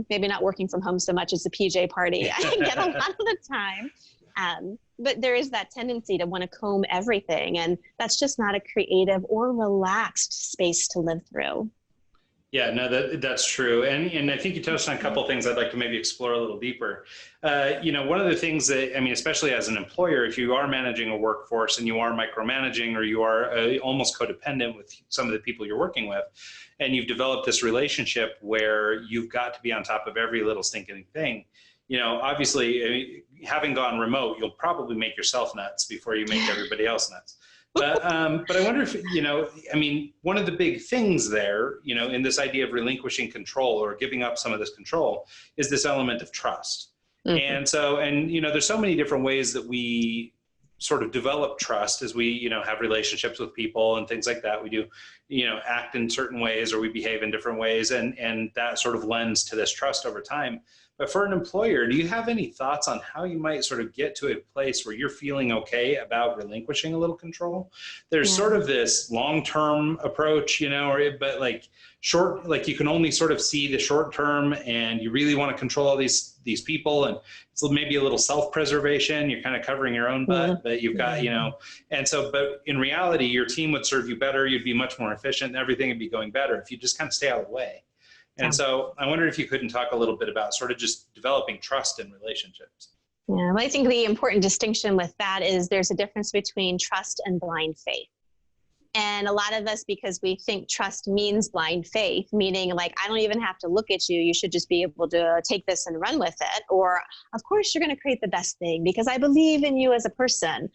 Maybe not working from home so much as the PJ party. I get a lot of the time. But there is that tendency to want to comb everything. And that's just not a creative or relaxed space to live through. Yeah, no, that's true. And I think you touched on a couple of things I'd like to maybe explore a little deeper. One of the things that, especially as an employer, if you are managing a workforce and you are micromanaging or you are almost codependent with some of the people you're working with, and you've developed this relationship where you've got to be on top of every little stinking thing, obviously, I mean, having gone remote, you'll probably make yourself nuts before you make everybody else nuts. But I wonder if, I mean, one of the big things there, in this idea of relinquishing control or giving up some of this control is this element of trust. And so, there's so many different ways that we sort of develop trust as we, have relationships with people and things like that. We do, act in certain ways or we behave in different ways. And that sort of lends to this trust over time. But for an employer, do you have any thoughts on how you might sort of get to a place where you're feeling okay about relinquishing a little control? There's sort of this long-term approach, but like short, like you can only sort of see the short term and you really want to control all these people. And it's maybe a little self-preservation. You're kind of covering your own butt, but you've got, and so, but in reality, your team would serve you better. You'd be much more efficient and everything would be going better if you just kind of stay out of the way. And so I wondered if you couldn't talk a little bit about sort of just developing trust in relationships. Yeah, well, I think the important distinction with that is there's a difference between trust and blind faith. And a lot of us, because we think trust means blind faith, meaning like, I don't even have to look at you. You should just be able to take this and run with it. Or, of course, you're going to create the best thing because I believe in you as a person.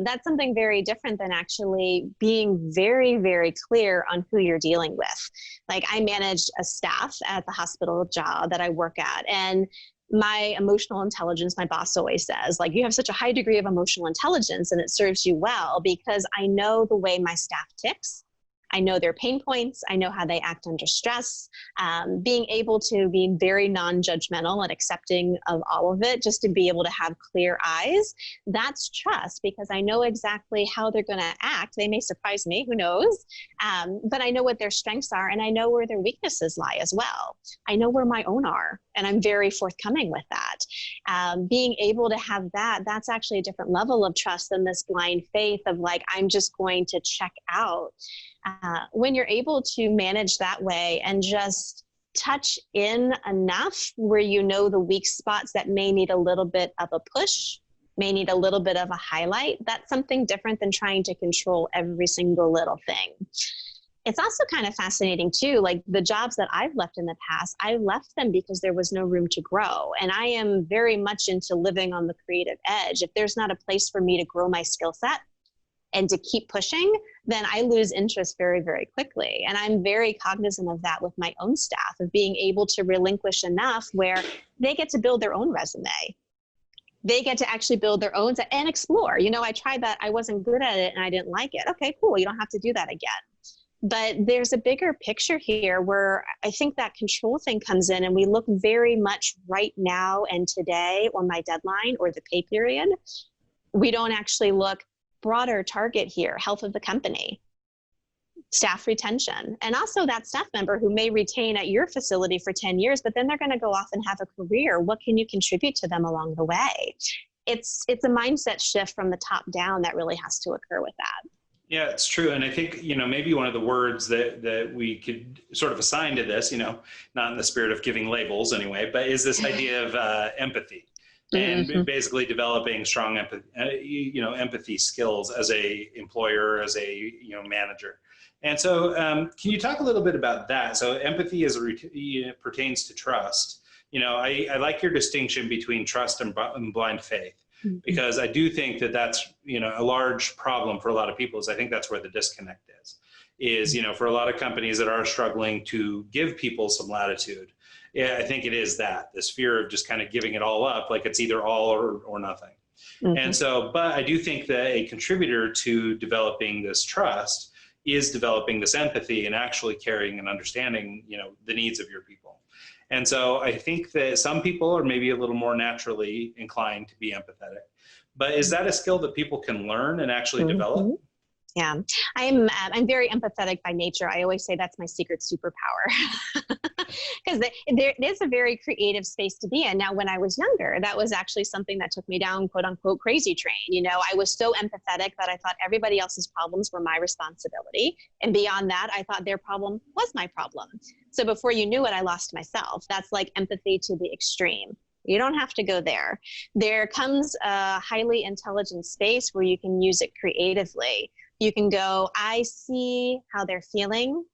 That's something very different than actually being very, very clear on who you're dealing with. Like I managed a staff at the hospital job that I work at, and my emotional intelligence, my boss always says, like, you have such a high degree of emotional intelligence and it serves you well because I know the way my staff ticks. I know their pain points. I know how they act under stress. Being able to be very non-judgmental and accepting of all of it, just to be able to have clear eyes, that's trust because I know exactly how they're going to act. They may surprise me, who knows? But I know what their strengths are and I know where their weaknesses lie as well. I know where my own are and I'm very forthcoming with that. Being able to have that, that's actually a different level of trust than this blind faith of like, I'm just going to check out. When you're able to manage that way and just touch in enough where you know the weak spots that may need a little bit of a push, may need a little bit of a highlight, that's something different than trying to control every single little thing. It's also kind of fascinating too, like the jobs that I've left in the past, I left them because there was no room to grow. And I am very much into living on the creative edge. If there's not a place for me to grow my skill set and to keep pushing, then I lose interest very, very quickly. And I'm very cognizant of that with my own staff, of being able to relinquish enough where they get to build their own resume. They get to actually build their own and explore. I tried that. I wasn't good at it and I didn't like it. Okay, cool. You don't have to do that again. But there's a bigger picture here where I think that control thing comes in and we look very much right now and today on my deadline or the pay period. We don't actually look broader target here, health of the company, staff retention, and also that staff member who may retain at your facility for 10 years, but then they're going to go off and have a career. What can you contribute to them along the way? It's a mindset shift from the top down that really has to occur with that. Yeah, it's true. And I think, maybe one of the words that we could sort of assign to this, not in the spirit of giving labels anyway, but is this idea of empathy. And basically developing strong empathy skills as a employer, as a manager. And so can you talk a little bit about that? So empathy pertains to trust. I like your distinction between trust and blind faith, because I do think that that's a large problem for a lot of people. Is I think that's where the disconnect is for a lot of companies that are struggling to give people some latitude. Yeah, I think it is this fear of just kind of giving it all up, like it's either all or nothing. And so, but I do think that a contributor to developing this trust is developing this empathy and actually caring and understanding, the needs of your people. And so I think that some people are maybe a little more naturally inclined to be empathetic, but is that a skill that people can learn and actually develop? Yeah, I'm very empathetic by nature. I always say that's my secret superpower because there is a very creative space to be in. Now, when I was younger, that was actually something that took me down, quote unquote, crazy train. I was so empathetic that I thought everybody else's problems were my responsibility. And beyond that, I thought their problem was my problem. So before you knew it, I lost myself. That's like empathy to the extreme. You don't have to go there. There comes a highly intelligent space where you can use it creatively. You can go, I see how they're feeling.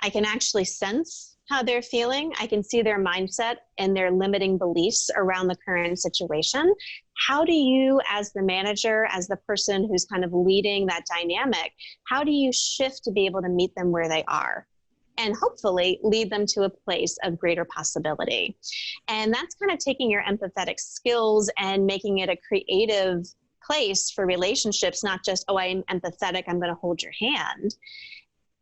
I can actually sense how they're feeling. I can see their mindset and their limiting beliefs around the current situation. How do you, as the manager, as the person who's kind of leading that dynamic, how do you shift to be able to meet them where they are? And hopefully lead them to a place of greater possibility. And that's kind of taking your empathetic skills and making it a creative place for relationships, not just, oh, I'm empathetic, I'm going to hold your hand.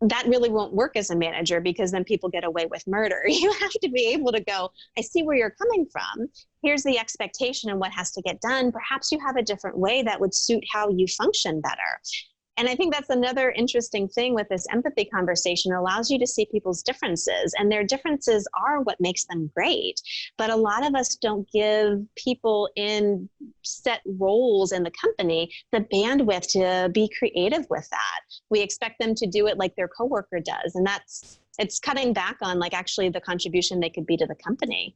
That really won't work as a manager, because then people get away with murder. You have to be able to go, I see where you're coming from. Here's the expectation and what has to get done. Perhaps you have a different way that would suit how you function better. And I think that's another interesting thing with this empathy conversation. It allows you to see people's differences, and their differences are what makes them great. But a lot of us don't give people in set roles in the company the bandwidth to be creative with that. We expect them to do it like their coworker does. And it's cutting back on like actually the contribution they could be to the company.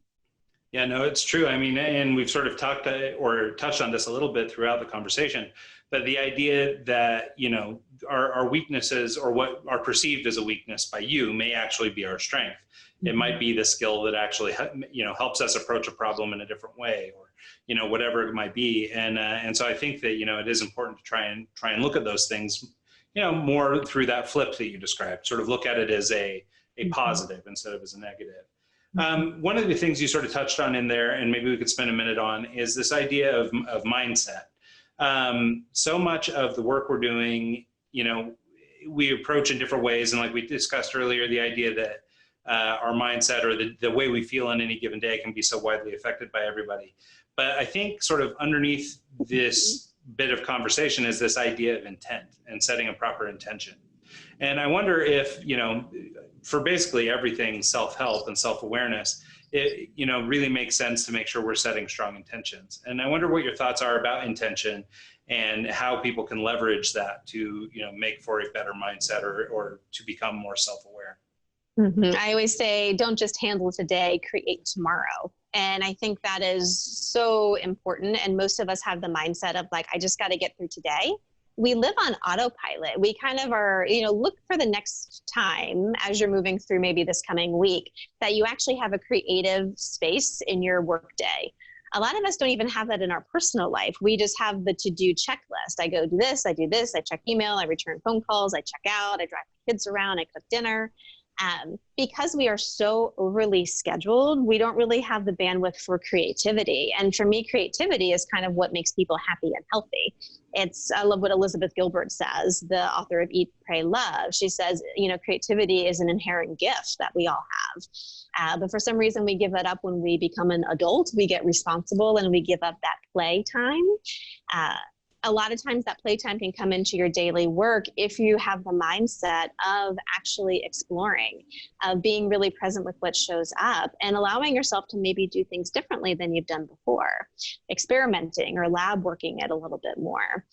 Yeah, no, it's true. I mean, and we've sort of talked or touched on this a little bit throughout the conversation, but the idea that, our weaknesses, or what are perceived as a weakness by you, may actually be our strength. It might be the skill that actually, helps us approach a problem in a different way, or, whatever it might be. And so I think that, it is important to try and look at those things, more through that flip that you described, sort of look at it as a positive instead of as a negative. One of the things you sort of touched on in there, and maybe we could spend a minute on, is this idea of mindset. So much of the work we're doing, we approach in different ways. And like we discussed earlier, the idea that our mindset, or the way we feel on any given day, can be so widely affected by everybody. But I think sort of underneath this bit of conversation is this idea of intent and setting a proper intention. And I wonder if, for basically everything self-help and self-awareness, it, really makes sense to make sure we're setting strong intentions. And I wonder what your thoughts are about intention and how people can leverage that to, make for a better mindset, or to become more self-aware. Mm-hmm. I always say, don't just handle today, create tomorrow. And I think that is so important. And most of us have the mindset of like, I just got to get through today. We live on autopilot. We kind of are, look for the next time as you're moving through maybe this coming week that you actually have a creative space in your workday. A lot of us don't even have that in our personal life. We just have the to-do checklist. I go do this, I check email, I return phone calls, I check out, I drive my kids around, I cook dinner. Because we are so overly scheduled, we don't really have the bandwidth for creativity. And for me, creativity is kind of what makes people happy and healthy. I love what Elizabeth Gilbert says, the author of Eat, Pray, Love. She says, creativity is an inherent gift that we all have. But for some reason, we give that up when we become an adult. We get responsible and we give up that play time. A lot of times that playtime can come into your daily work if you have the mindset of actually exploring, of being really present with what shows up, and allowing yourself to maybe do things differently than you've done before, experimenting or lab working it a little bit more.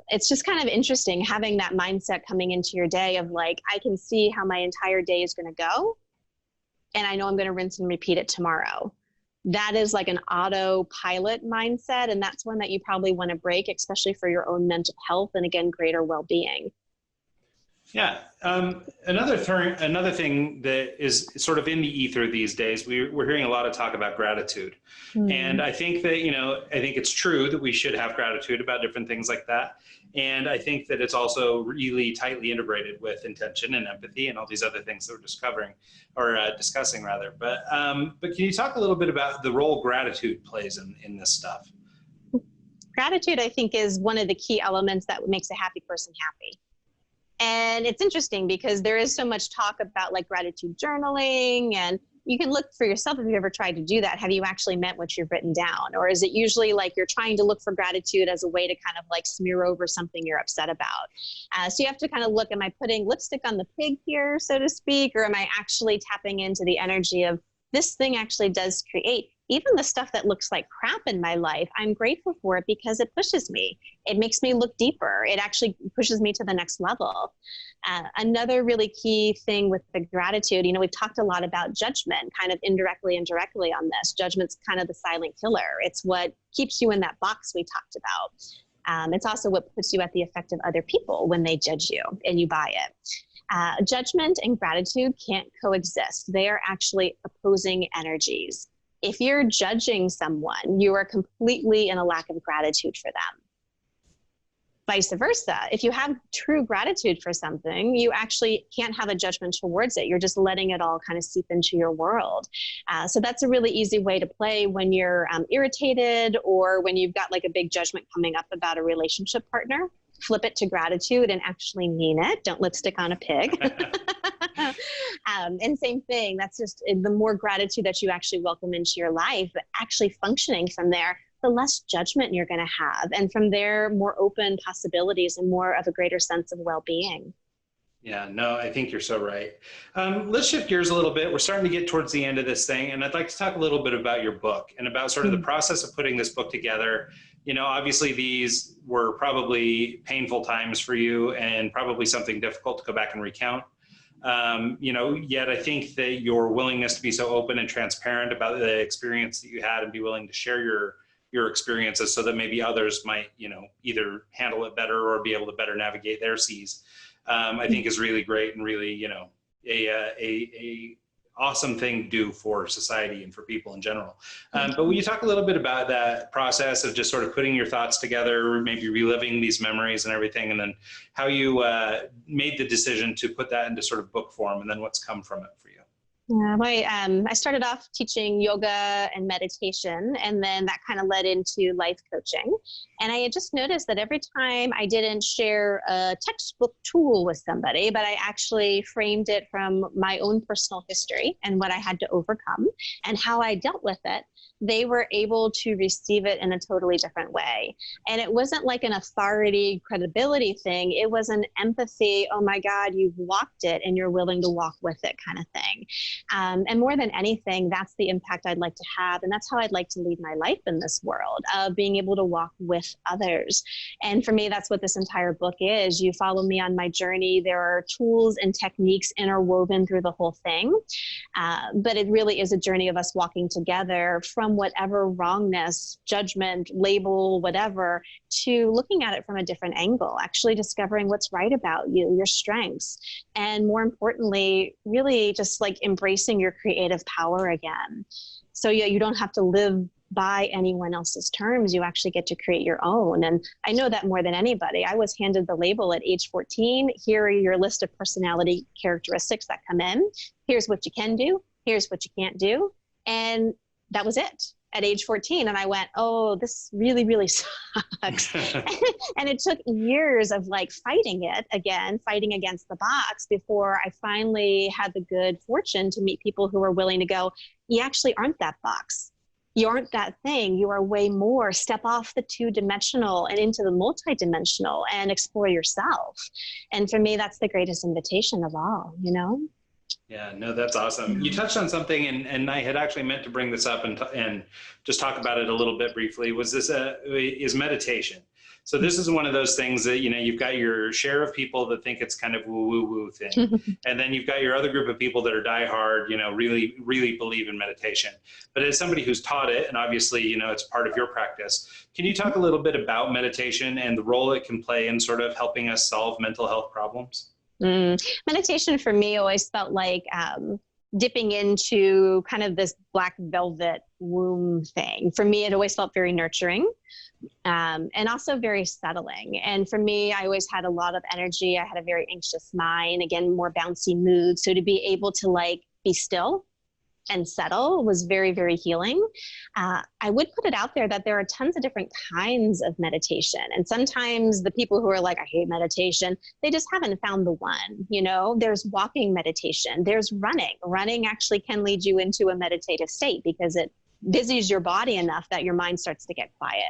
It's just kind of interesting having that mindset coming into your day of like, I can see how my entire day is going to go, and I know I'm going to rinse and repeat it tomorrow. That is like an autopilot mindset. And that's one that you probably want to break, especially for your own mental health and, again, greater well-being. Yeah. Another thing that is sort of in the ether these days, we're hearing a lot of talk about gratitude. Mm-hmm. And I think that, I think it's true that we should have gratitude about different things like that. And I think that it's also really tightly integrated with intention and empathy and all these other things that we're discussing rather. But can you talk a little bit about the role gratitude plays in this stuff? Gratitude, I think, is one of the key elements that makes a happy person happy. And it's interesting because there is so much talk about like gratitude journaling, and you can look for yourself if you've ever tried to do that. Have you actually meant what you've written down? Or is it usually like you're trying to look for gratitude as a way to kind of like smear over something you're upset about? So you have to kind of look, am I putting lipstick on the pig here, so to speak? Or am I actually tapping into the energy of this thing actually does create? Even the stuff that looks like crap in my life, I'm grateful for it because it pushes me. It makes me look deeper. It actually pushes me to the next level. Another really key thing with the gratitude, we've talked a lot about judgment, kind of indirectly and directly on this. Judgment's kind of the silent killer. It's what keeps you in that box we talked about. It's also what puts you at the effect of other people when they judge you and you buy it. Judgment and gratitude can't coexist. They are actually opposing energies. If you're judging someone, you are completely in a lack of gratitude for them. Vice versa. If you have true gratitude for something, you actually can't have a judgment towards it. You're just letting it all kind of seep into your world. So that's a really easy way to play when you're irritated, or when you've got like a big judgment coming up about a relationship partner. Flip it to gratitude and actually mean it. Don't lipstick on a pig. And same thing, that's just the more gratitude that you actually welcome into your life, but actually functioning from there, the less judgment you're going to have. And from there, more open possibilities and more of a greater sense of well-being. Yeah, no, I think you're so right. Let's shift gears a little bit. We're starting to get towards the end of this thing, and I'd like to talk a little bit about your book and about sort of the process of putting this book together. You know, obviously these were probably painful times for you and probably something difficult to go back and recount. You know, yet I think that your willingness to be so open and transparent about the experience that you had and be willing to share your experiences so that maybe others might, you know, either handle it better or be able to better navigate their seas, I think is really great and really, you know, a awesome thing to do for society and for people in general. But will you talk a little bit about that process of just sort of putting your thoughts together, maybe reliving these memories and everything, and then how you made the decision to put that into sort of book form, and then what's come from it for you? I started off teaching yoga and meditation, and then that kind of led into life coaching. And I had just noticed that every time I didn't share a textbook tool with somebody, but I actually framed it from my own personal history and what I had to overcome and how I dealt with it, they were able to receive it in a totally different way. And it wasn't like an authority credibility thing. It was an empathy, oh my God, you've walked it and you're willing to walk with it kind of thing. And more than anything, that's the impact I'd like to have. And that's how I'd like to lead my life in this world, of being able to walk with others. And for me, that's what this entire book is. You follow me on my journey. There are tools and techniques interwoven through the whole thing. But it really is a journey of us walking together from whatever wrongness, judgment, label, whatever, to looking at it from a different angle, actually discovering what's right about you, your strengths, and more importantly, really just like embracing your creative power again. So yeah, you don't have to live by anyone else's terms. You actually get to create your own. And I know that more than anybody. I was handed the label at age 14. Here are your list of personality characteristics that come in. Here's what you can do. Here's what you can't do. And that was it at age 14. And I went, oh, this really, really sucks. And it took years of like fighting it again, fighting against the box, before I finally had the good fortune to meet people who were willing to go, you actually aren't that box. You aren't that thing. You are way more. Step off the two-dimensional and into the multi-dimensional and explore yourself. And for me, that's the greatest invitation of all, you know? Yeah, no, that's awesome. You touched on something, and I had actually meant to bring this up and just talk about it a little bit briefly, was this is meditation. So this is one of those things that, you know, you've got your share of people that think it's kind of woo-woo-woo thing. And then you've got your other group of people that are diehard, you know, really, really believe in meditation. But as somebody who's taught it, and obviously, you know, it's part of your practice, can you talk a little bit about meditation and the role it can play in sort of helping us solve mental health problems? Meditation for me always felt like dipping into kind of this black velvet womb thing. For me, it always felt very nurturing. And also very settling. And for me, I always had a lot of energy. I had a very anxious mind, again, more bouncy mood. So to be able to like be still and settle was very, very healing. I would put it out there that there are tons of different kinds of meditation. And sometimes the people who are like, I hate meditation, they just haven't found the one. You know, there's walking meditation, there's running. Running actually can lead you into a meditative state because it busies your body enough that your mind starts to get quiet.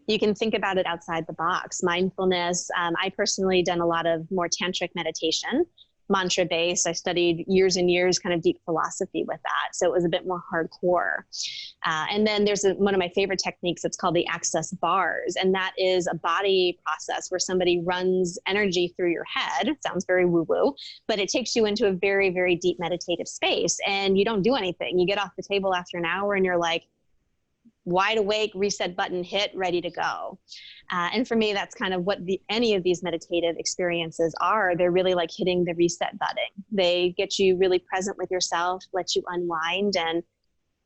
You can think about it outside the box. Mindfulness. I personally done a lot of more tantric meditation, mantra based. I studied years and years kind of deep philosophy with that. So it was a bit more hardcore. And then there's one of my favorite techniques. It's called the access bars. And that is a body process where somebody runs energy through your head. It sounds very woo woo, but it takes you into a very, very deep meditative space and you don't do anything. You get off the table after an hour and you're like, wide awake, reset button hit, ready to go. And for me, that's kind of what any of these meditative experiences are. They're really like hitting the reset button. They get you really present with yourself, let you unwind, and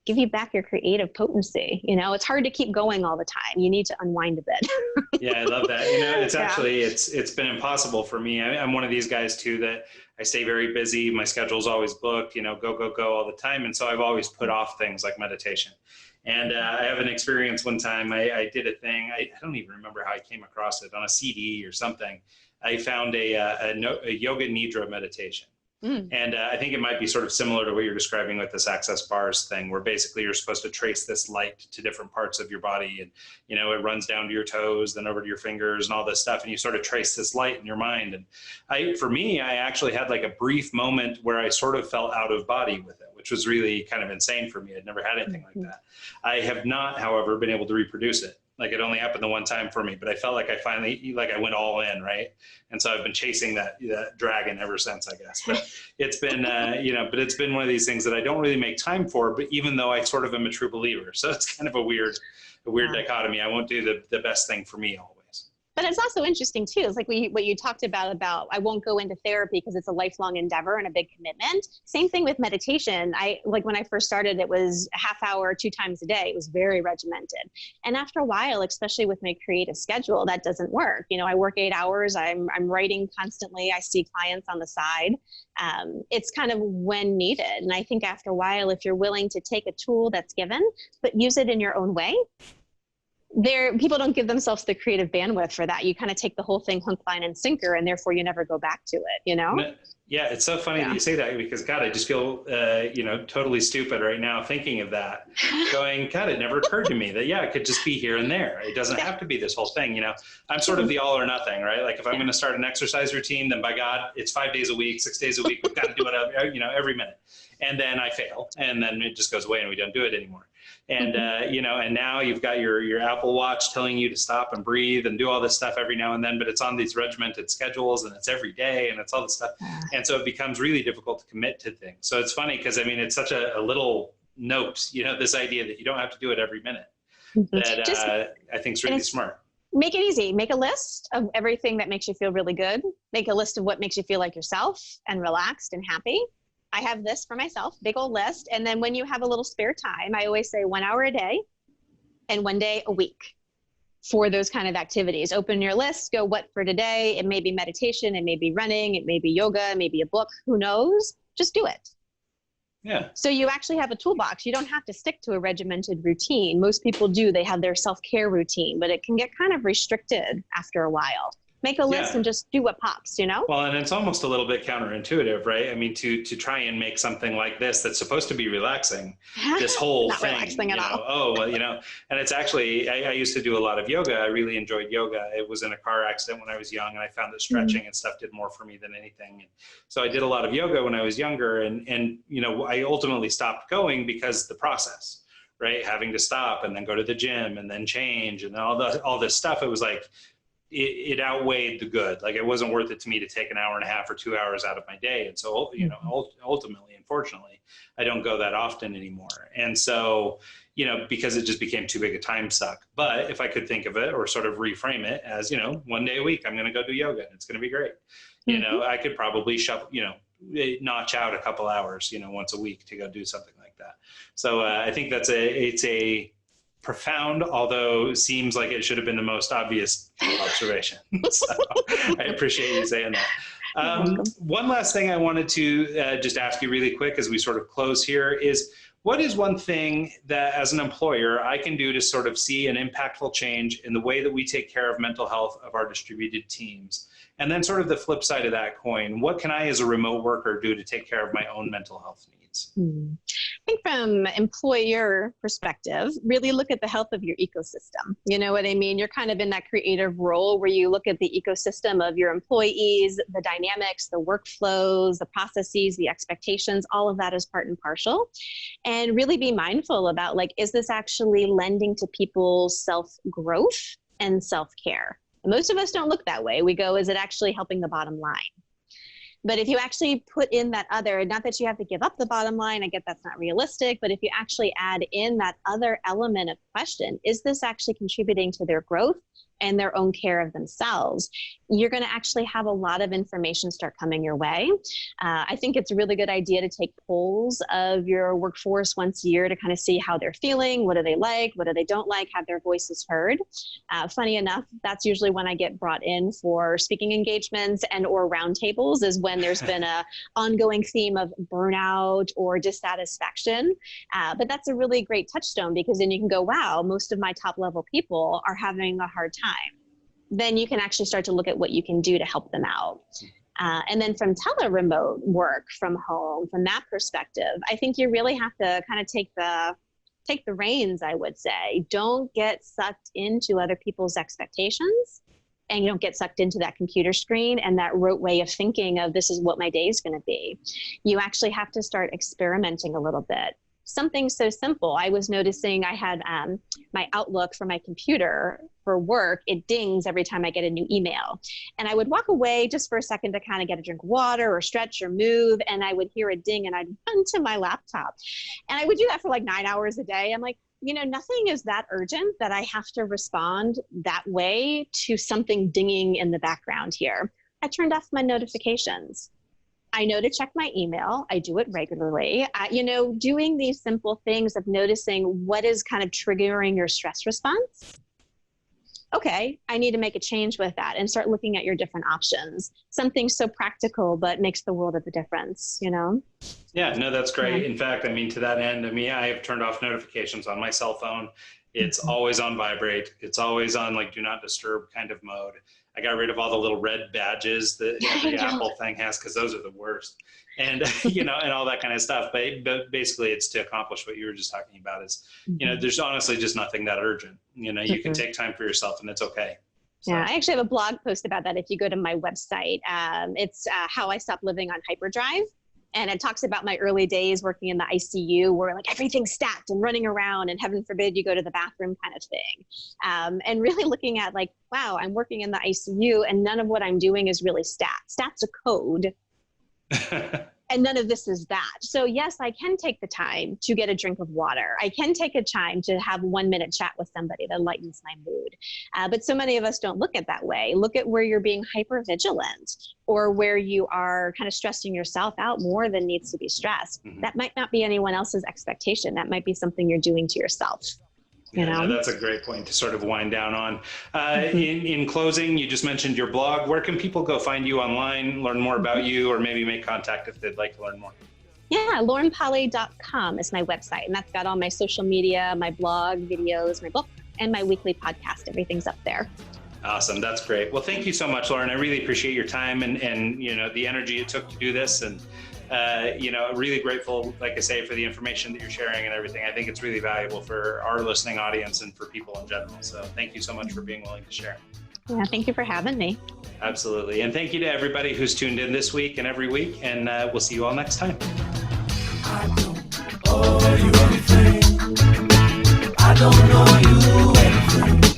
give you back your creative potency. It's hard to keep going all the time. You need to unwind a bit. Yeah, I love that. It's actually, it's been impossible for me. I'm one of these guys too, that I stay very busy. My schedule's always booked, go all the time. And so I've always put off things like meditation. And I have an experience one time, I did a thing, I don't even remember how I came across it, on a CD or something. I found a yoga nidra meditation. And I think it might be sort of similar to what you're describing with this access bars thing, where basically you're supposed to trace this light to different parts of your body. And, it runs down to your toes, then over to your fingers and all this stuff. And you sort of trace this light in your mind. And for me, I actually had like a brief moment where I sort of felt out of body with it, which was really kind of insane for me. I'd never had anything like that. I have not, however, been able to reproduce it. Like, it only happened the one time for me, but I felt like I finally, I went all in, right? And so I've been chasing that dragon ever since, I guess. But it's been, but it's been one of these things that I don't really make time for, but even though I sort of am a true believer. So it's kind of a weird dichotomy. I won't do the best thing for me always. But it's also interesting too. It's like what you talked about I won't go into therapy because it's a lifelong endeavor and a big commitment. Same thing with meditation. When I first started, it was a half hour, 2 times a day. It was very regimented. And after a while, especially with my creative schedule, that doesn't work. I work 8 hours. I'm writing constantly. I see clients on the side. It's kind of when needed. And I think after a while, if you're willing to take a tool that's given, but use it in your own way, people don't give themselves the creative bandwidth for that. You kind of take the whole thing hook, line, and sinker, and therefore you never go back to it, Yeah, it's so funny that you say that, because God, I just feel, totally stupid right now thinking of that, going, God, it never occurred to me that, it could just be here and there. It doesn't have to be this whole thing. I'm sort of the all or nothing, right? Like, if I'm going to start an exercise routine, then by God, it's 5 days a week, 6 days a week. We've got to do it, every minute. And then I fail, and then it just goes away and we don't do it anymore. And, and now you've got your Apple Watch telling you to stop and breathe and do all this stuff every now and then, but it's on these regimented schedules and it's every day and it's all this stuff. And so it becomes really difficult to commit to things. So it's funny because, it's such a little note, this idea that you don't have to do it every minute, that I think is really smart. Make it easy. Make a list of everything that makes you feel really good. Make a list of what makes you feel like yourself and relaxed and happy. I have this for myself, big old list. And then when you have a little spare time, I always say 1 hour a day and 1 day a week for those kind of activities. Open your list, go what for today. It may be meditation, it may be running, it may be yoga, it may be a book, who knows? Just do it. Yeah. So you actually have a toolbox. You don't have to stick to a regimented routine. Most people do. They have their self-care routine, but it can get kind of restricted after a while. Make a list and just do what pops, Well, and it's almost a little bit counterintuitive, right? To try and make something like this that's supposed to be relaxing, this whole Not thing, relaxing at all. And it's actually, I used to do a lot of yoga. I really enjoyed yoga. It was in a car accident when I was young, and I found that stretching and stuff did more for me than anything. And so I did a lot of yoga when I was younger, and I ultimately stopped going because the process, right? Having to stop and then go to the gym and then change and all this stuff. It was like, it outweighed the good. Like, it wasn't worth it to me to take an hour and a half or 2 hours out of my day. And so, ultimately, unfortunately, I don't go that often anymore. And so, because it just became too big a time suck. But if I could think of it or sort of reframe it as, 1 day a week, I'm going to go do yoga and it's going to be great. I could probably notch out a couple hours, once a week to go do something like that. So I think it's a profound, although seems like it should have been the most obvious observation. So I appreciate you saying that. One last thing I wanted to just ask you really quick as we sort of close here is, what is one thing that as an employer I can do to sort of see an impactful change in the way that we take care of mental health of our distributed teams? And then sort of the flip side of that coin, what can I as a remote worker do to take care of my own mental health needs? I think from employer perspective, really look at the health of your ecosystem. You know what I mean? You're kind of in that creative role where you look at the ecosystem of your employees, the dynamics, the workflows, the processes, the expectations, all of that is part and parcel. And really be mindful about, like, is this actually lending to people's self-growth and self-care? Most of us don't look that way. We go, is it actually helping the bottom line? But if you actually put in that other, not that you have to give up the bottom line, I get that's not realistic, but if you actually add in that other element of question, is this actually contributing to their growth and their own care of themselves, you're going to actually have a lot of information start coming your way. I think it's a really good idea to take polls of your workforce once a year to kind of see how they're feeling, what do they like, what do they don't like, have their voices heard. Funny enough, that's usually when I get brought in for speaking engagements and or roundtables, is when there's been a ongoing theme of burnout or dissatisfaction. But that's a really great touchstone, because then you can go, wow, most of my top level people are having a hard time. Then you can actually start to look at what you can do to help them out. And then from tele-remote work from home, from that perspective, I think you really have to kind of take the reins, I would say. Don't get sucked into other people's expectations, and you don't get sucked into that computer screen and that rote way of thinking of this is what my day is going to be. You actually have to start experimenting a little bit. Something so simple. I was noticing I had my Outlook for my computer for work. It dings every time I get a new email. And I would walk away just for a second to kind of get a drink of water or stretch or move. And I would hear a ding and I'd run to my laptop. And I would do that for like 9 hours a day. I'm like, nothing is that urgent that I have to respond that way to something dinging in the background here. I turned off my notifications. I know to check my email. I do it regularly. Doing these simple things of noticing what is kind of triggering your stress response. Okay, I need to make a change with that and start looking at your different options. Something so practical, but makes the world of a difference, Yeah, no, that's great. Yeah. In fact, to that end, I have turned off notifications on my cell phone. It's always on vibrate. It's always on do not disturb kind of mode. I got rid of all the little red badges that every Apple thing has, because those are the worst. And, and all that kind of stuff. But basically it's to accomplish what you were just talking about is, there's honestly just nothing that urgent. You can take time for yourself and it's okay. So. Yeah, I actually have a blog post about that if you go to my website. It's how I stopped living on hyperdrive. And it talks about my early days working in the ICU, where everything's stacked and running around, and heaven forbid you go to the bathroom kind of thing. And really looking at wow, I'm working in the ICU and none of what I'm doing is really stats. Stats a code. And none of this is that. So yes, I can take the time to get a drink of water. I can take a time to have 1 minute chat with somebody that lightens my mood. But so many of us don't look at that way. Look at where you're being hyper vigilant, or where you are kind of stressing yourself out more than needs to be stressed. Mm-hmm. That might not be anyone else's expectation. That might be something you're doing to yourself. No, that's a great point to sort of wind down on. In closing, you just mentioned your blog. Where can people go find you online, learn more about you, or maybe make contact if they'd like to learn more? Yeah, laurenpoly.com is my website, and that's got all my social media, my blog, videos, my book, and my weekly podcast. Everything's up there. Awesome. That's great. Well, thank you so much, Lauren. I really appreciate your time and the energy it took to do this. And really grateful, like I say, for the information that you're sharing and everything. I think it's really valuable for our listening audience and for people in general. So thank you so much for being willing to share. Yeah, thank you for having me. Absolutely. And thank you to everybody who's tuned in this week and every week. And we'll see you all next time. I don't owe you anything. I don't owe you anything.